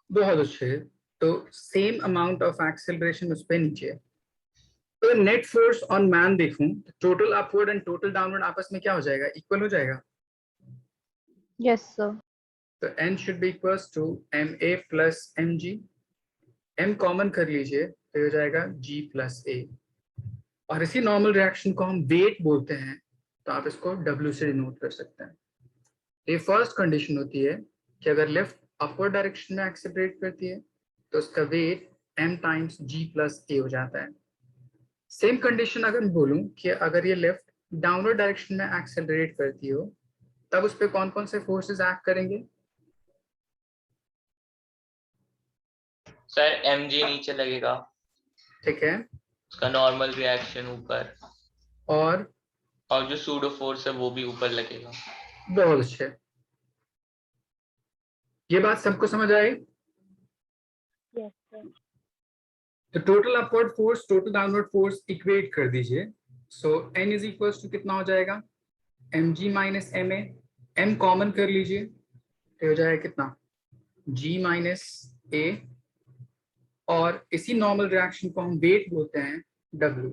बहुत अच्छे, तो सेम अमाउंट ऑफ एक्सेलरेशन उस पे नीचे। तो नेट फोर्स ऑन मैन देखूं, total upward and total downward आपस में क्या हो जाएगा? इक्वल हो जाएगा। Yes, sir. तो n should be equals to ma plus mg। m common कर लीजिए तो हो जाएगा g प्लस a, और इसी नॉर्मल रिएक्शन को हम वेट बोलते हैं, तो आप इसको w से डिनोट कर सकते हैं। ये फर्स्ट कंडीशन होती है कि अगर लिफ्ट अपवर्ड डायरेक्शन में एक्सेलरेट करती है तो उसका weight m times g plus a हो जाता है। सेम कंडीशन अगर मैं बोलूं कि अगर ये लिफ्ट डाउनवर्ड डायरेक्शन में एक्सेलरेट करती हो तब उस पर कौन कौन से फोर्सेस एक्ट करेंगे? सर mg नीचे लगेगा, ठीक है, उसका नॉर्मल रिएक्शन ऊपर, और जो सूडो फोर्स है वो भी ऊपर लगेगा। बहुत अच्छे। ये बात सबको समझ आई? Yes, sir. तो total upward force total downward force equate कर दीजिए। सो n इज इक्वल टू कितना हो जाएगा, mg minus ma, m common कर लीजिए तो हो जाएगा कितना, g माइनस a, और इसी नॉर्मल रिएक्शन को हम वेट बोलते हैं w,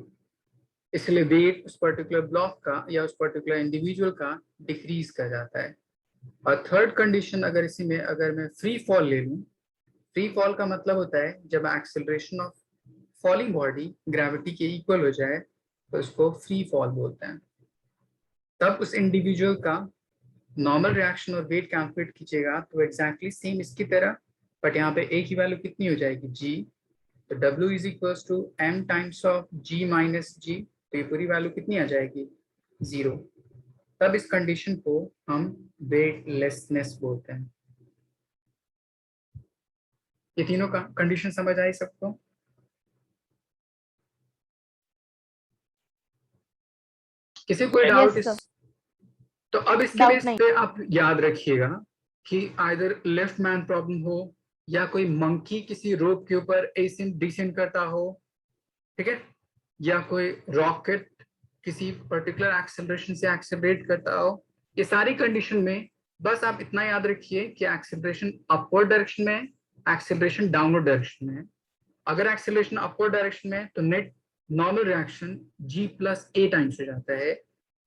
इसलिए वेट उस पर्टिकुलर ब्लॉक का या उस पर्टिकुलर इंडिविजुअल का डिक्रीज कर जाता है। और थर्ड कंडीशन अगर इसी में अगर मैं फ्री फॉल ले लूं, फ्री फॉल का मतलब होता है जब acceleration of falling body gravity के इक्वल हो जाए तो इसको फ्री फॉल बोलते हैं। तब उस इंडिविजुअल का नॉर्मल रिएक्शन और वेट कैलकुलेट कीजिएगा तो एग्जैक्टली सेम इसकी तरह, बट यहाँ पे ए की वैल्यू कितनी हो जाएगी, जी, तो W is equal to m times of g minus g, तो ये पूरी वैल्यू कितनी आ जाएगी, 0। तब इस कंडीशन को हम वेटलेसनेस बोलते हैं। ये तीनों का कंडीशन समझ आई सबको? किसी को कोई डाउट Yes, इस? sir. तो अब इसके Doubt बेस नहीं. पे आप याद रखिएगा कि आइदर लेफ्ट मैन प्रॉब्लम हो या कोई मंकी किसी रोप के ऊपर एसेंट डिसेंट करता हो, ठीक है, या कोई रॉकेट किसी पर्टिकुलर एक्सेलरेशन से एक्सेलरेट करता हो, ये सारी कंडीशन में बस आप इतना याद रखिए कि एक्सेलरेशन अपवर्ड डायरेक्शन में है, एक्सेलरेशन डाउनवर्ड डायरेक्शन में है। अगर एक्सेलरेशन अपवर्ड डायरेक्शन में है तो net normal reaction g plus a times हो जाता है,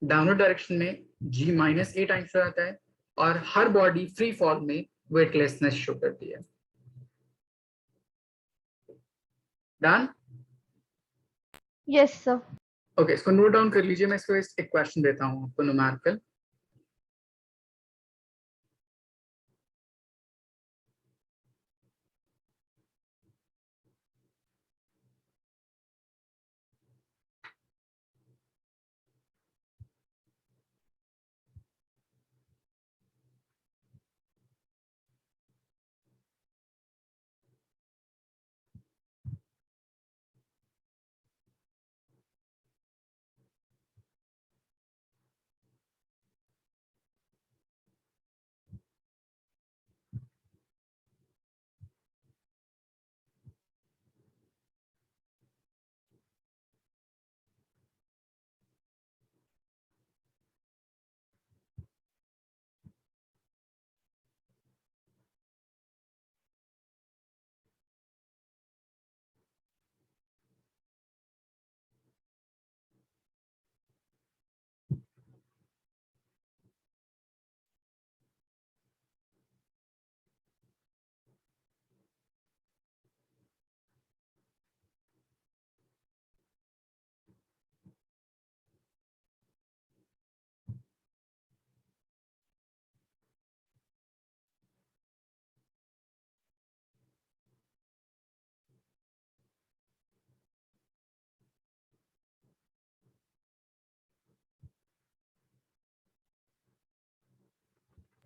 डाउनवर्ड डायरेक्शन में g माइनस ए टाइम्स हो जाता है, और हर बॉडी फ्री फॉल में वेटलेसनेस शो करती है। डन? Yes, sir. ओके, इसको नोट डाउन कर लीजिए। मैं इसको एक क्वेश्चन देता हूँ आपको न्यूमेरिकल।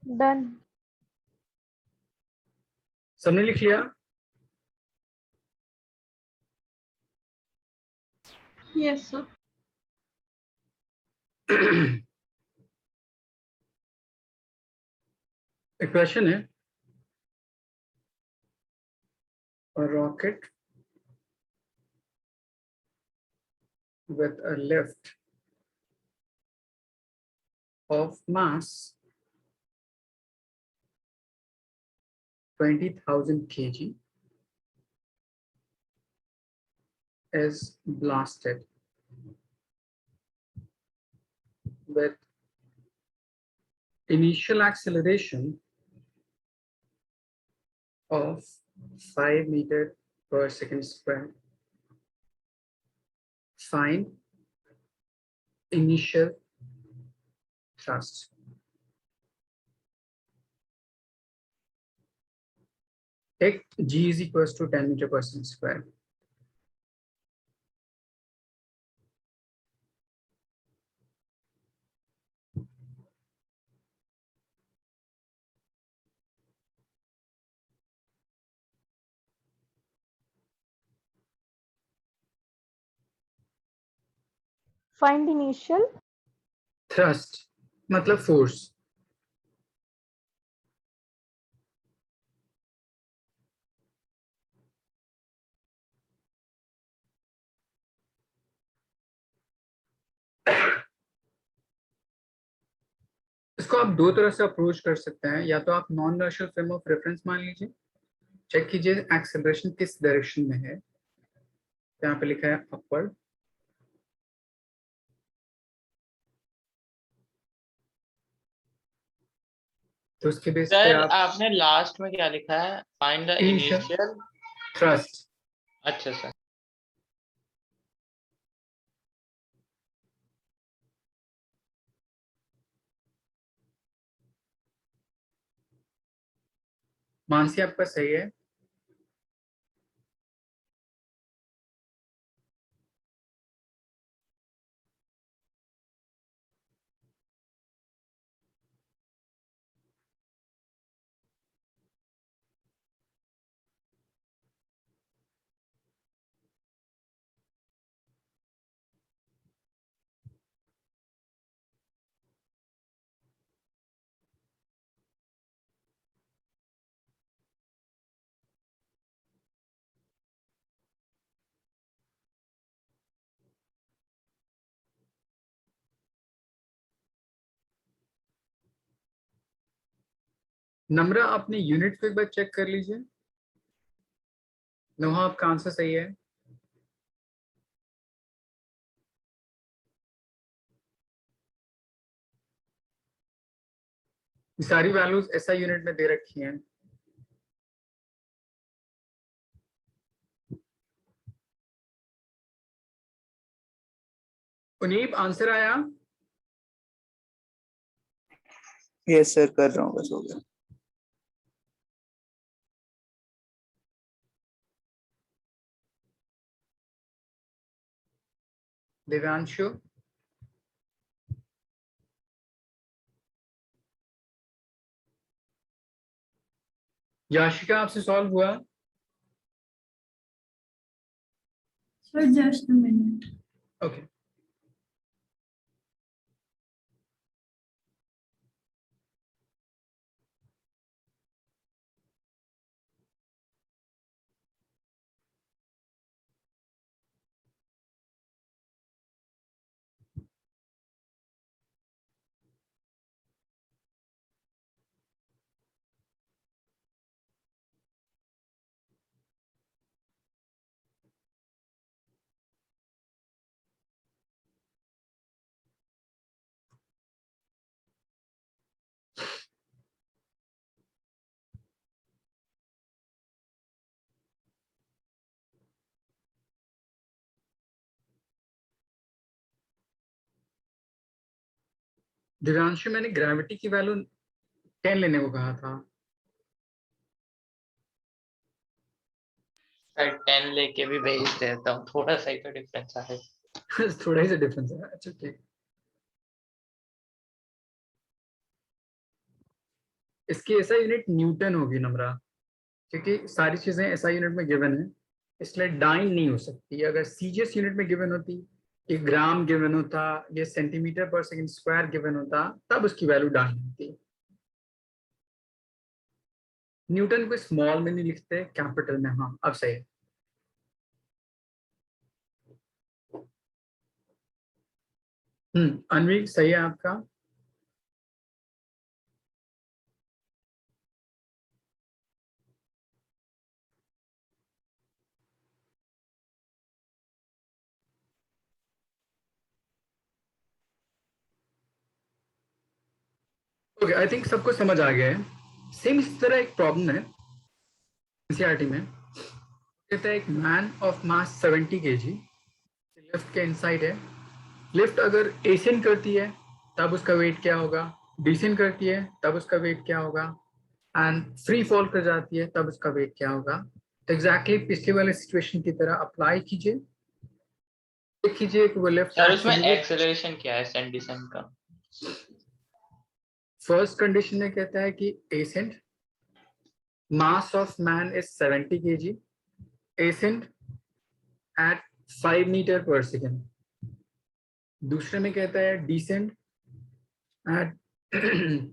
Done. सबने लिख लिया? Yes, sir. एक क्वेश्चन है, a rocket with a lift of mass 20,000 kg is blasted with initial acceleration of 5 meter per second square. Find initial thrust. Take G is equals to 10 meter per second square. Find initial. Thrust मतलब force. इसको आप दो तरह से approach कर सकते हैं, या तो आप non inertial frame of reference मान लीजिए, चेक कीजिए एक्सेलरेशन किस डायरेक्शन में है, यहाँ पे लिखा है अपवर्ड, तो उसके बेस पे सर आप आपने लास्ट में क्या लिखा है? Find the Initial. Initial. Thrust. अच्छा सर। मानसी आपका सही है। नम्रा अपने यूनिट को एक बार चेक कर लीजिए। नोहा आपका आंसर सही है। ये सारी वैल्यूज ऐसा यूनिट में दे रखी हैं। उनीब आंसर आया? यस सर, कर रहा हूँ, बस हो गया। दिव्यांशु? याशिका आपसे सॉल्व हुआ? Sir, just a minute. Okay. Divyanshu, मैंने ग्रेविटी की वैल्यू 10 लेने को कहा था। सर 10 लेके भी भेज देता हूँ, थोड़ा सा ही तो डिफरेंस है। थोड़ा ही सा डिफरेंस है। अच्छा ठीक। इसकी ऐसा यूनिट न्यूटन होगी नम्रा, क्योंकि सारी चीजें ऐसा यूनिट में गिवन है, इसलिए डाइन नहीं हो सकती। अगर सीजीएस यूनिट में गिवन होती, ये ग्राम गिवन होता, ये सेंटीमीटर पर सेकंड स्क्वायर गिवन होता, तब उसकी वैल्यू डाइन होती। न्यूटन को स्मॉल में नहीं लिखते, कैपिटल में। हाँ अब सही है। अनवी सही है आपका। ओके, आई थिंक सबको समझ आ गया है। सेम इस तरह एक प्रॉब्लम है एनसीईआरटी में। कहता है एक man of mass 70 kg lift के इनसाइड है। लिफ्ट अगर एसेंड करती है तब उसका वेट क्या होगा, डिसेंड करती है तब उसका वेट क्या होगा, एंड फ्री फॉल कर जाती है तब उसका वेट क्या होगा। तो एग्जैक्टली पिछले वाले सिचुएशन की तरह अप्लाई कीजिए। देखिए कि वो लिफ्ट सर उसमें एक्सेलरेशन क्या है सेंट डिसेंट का? फर्स्ट कंडीशन में कहता है कि ascent mass of man is 70 kg, ascent at 5 meter per second. दूसरे में कहता है descend at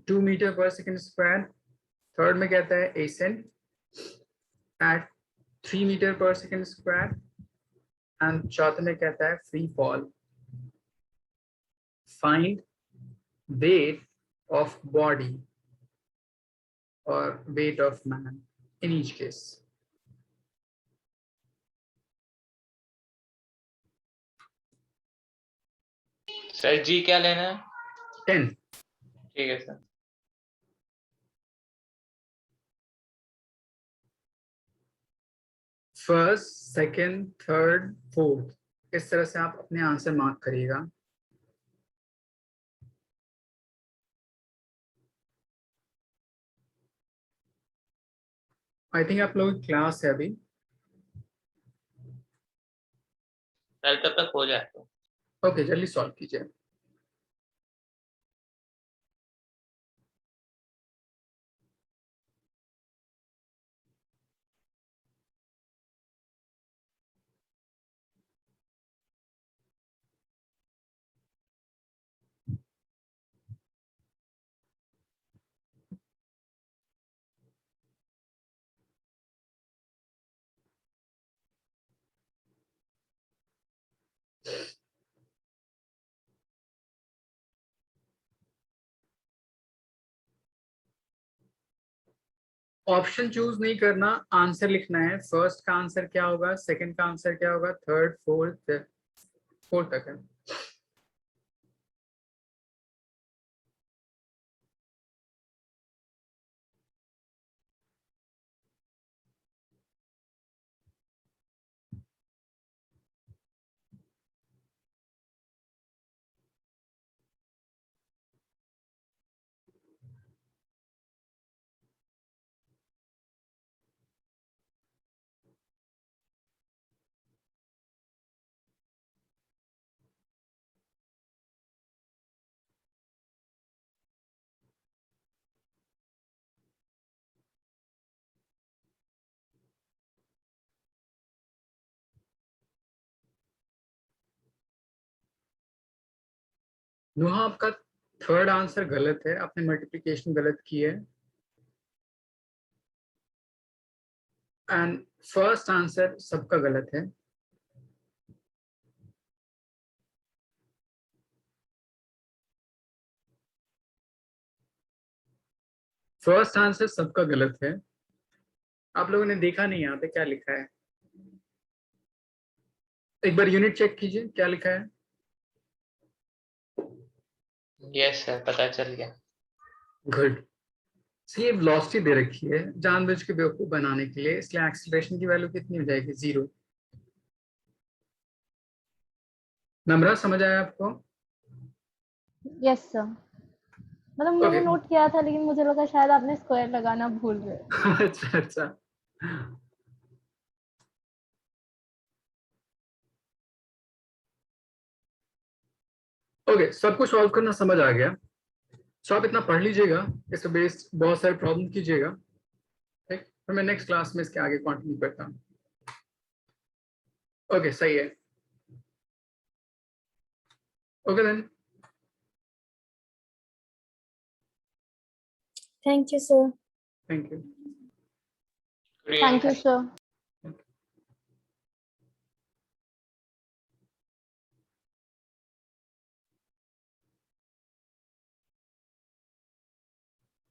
2 metre per second square. Third में कहता है ascend at 3 metre per second square. And चौथे में कहता है free fall. Find weight of body or weight of man in each case. Sir ji क्या लेना है? 10. ठीक है sir. First, second, third, fourth, इस तरह से आप अपने आंसर मार्क करिएगा। आई थिंक आप लोगों की क्लास है अभी। सर तब तक हो जाए तो। ओके, जल्दी सॉल्व कीजिए। ऑप्शन चूज नहीं करना, आंसर लिखना है। फर्स्ट का आंसर क्या होगा, सेकंड का आंसर क्या होगा, थर्ड, फोर्थ, फोर्थ तक है। नुहा, आपका थर्ड आंसर गलत है, आपने मल्टीप्लिकेशन गलत की है। एंड फर्स्ट आंसर सबका गलत है। फर्स्ट आंसर सबका गलत है। आप लोगों ने देखा नहीं यहाँ पे क्या लिखा है? एक बार यूनिट चेक कीजिए क्या लिखा है। यस सर, पता चल गया। गुड। ये वेलोसिटी दे रखी है जानबूझ के बेवकूफ बनाने के लिए, इसलिए एक्सीलरेशन की वैल्यू कितनी हो जाएगी, 0। नम्रा, समझ आया आपको? Yes sir. मतलब मैंने ओके। नोट किया था लेकिन मुझे लगा शायद आपने स्क्वायर लगाना भूल गए। अच्छा अच्छा। ओके, सब कुछ सॉल्व करना समझ आ गया। सो आप इतना पढ़ लीजिएगा, इससे बेस्ड बहुत सारे प्रॉब्लम कीजिएगा, ठीक? फिर मैं नेक्स्ट क्लास में इसके आगे कंटिन्यू करता हूँ। ओके, सही है। Okay then. Thank you, sir. Thank you. Good evening, thank you sir. Sir.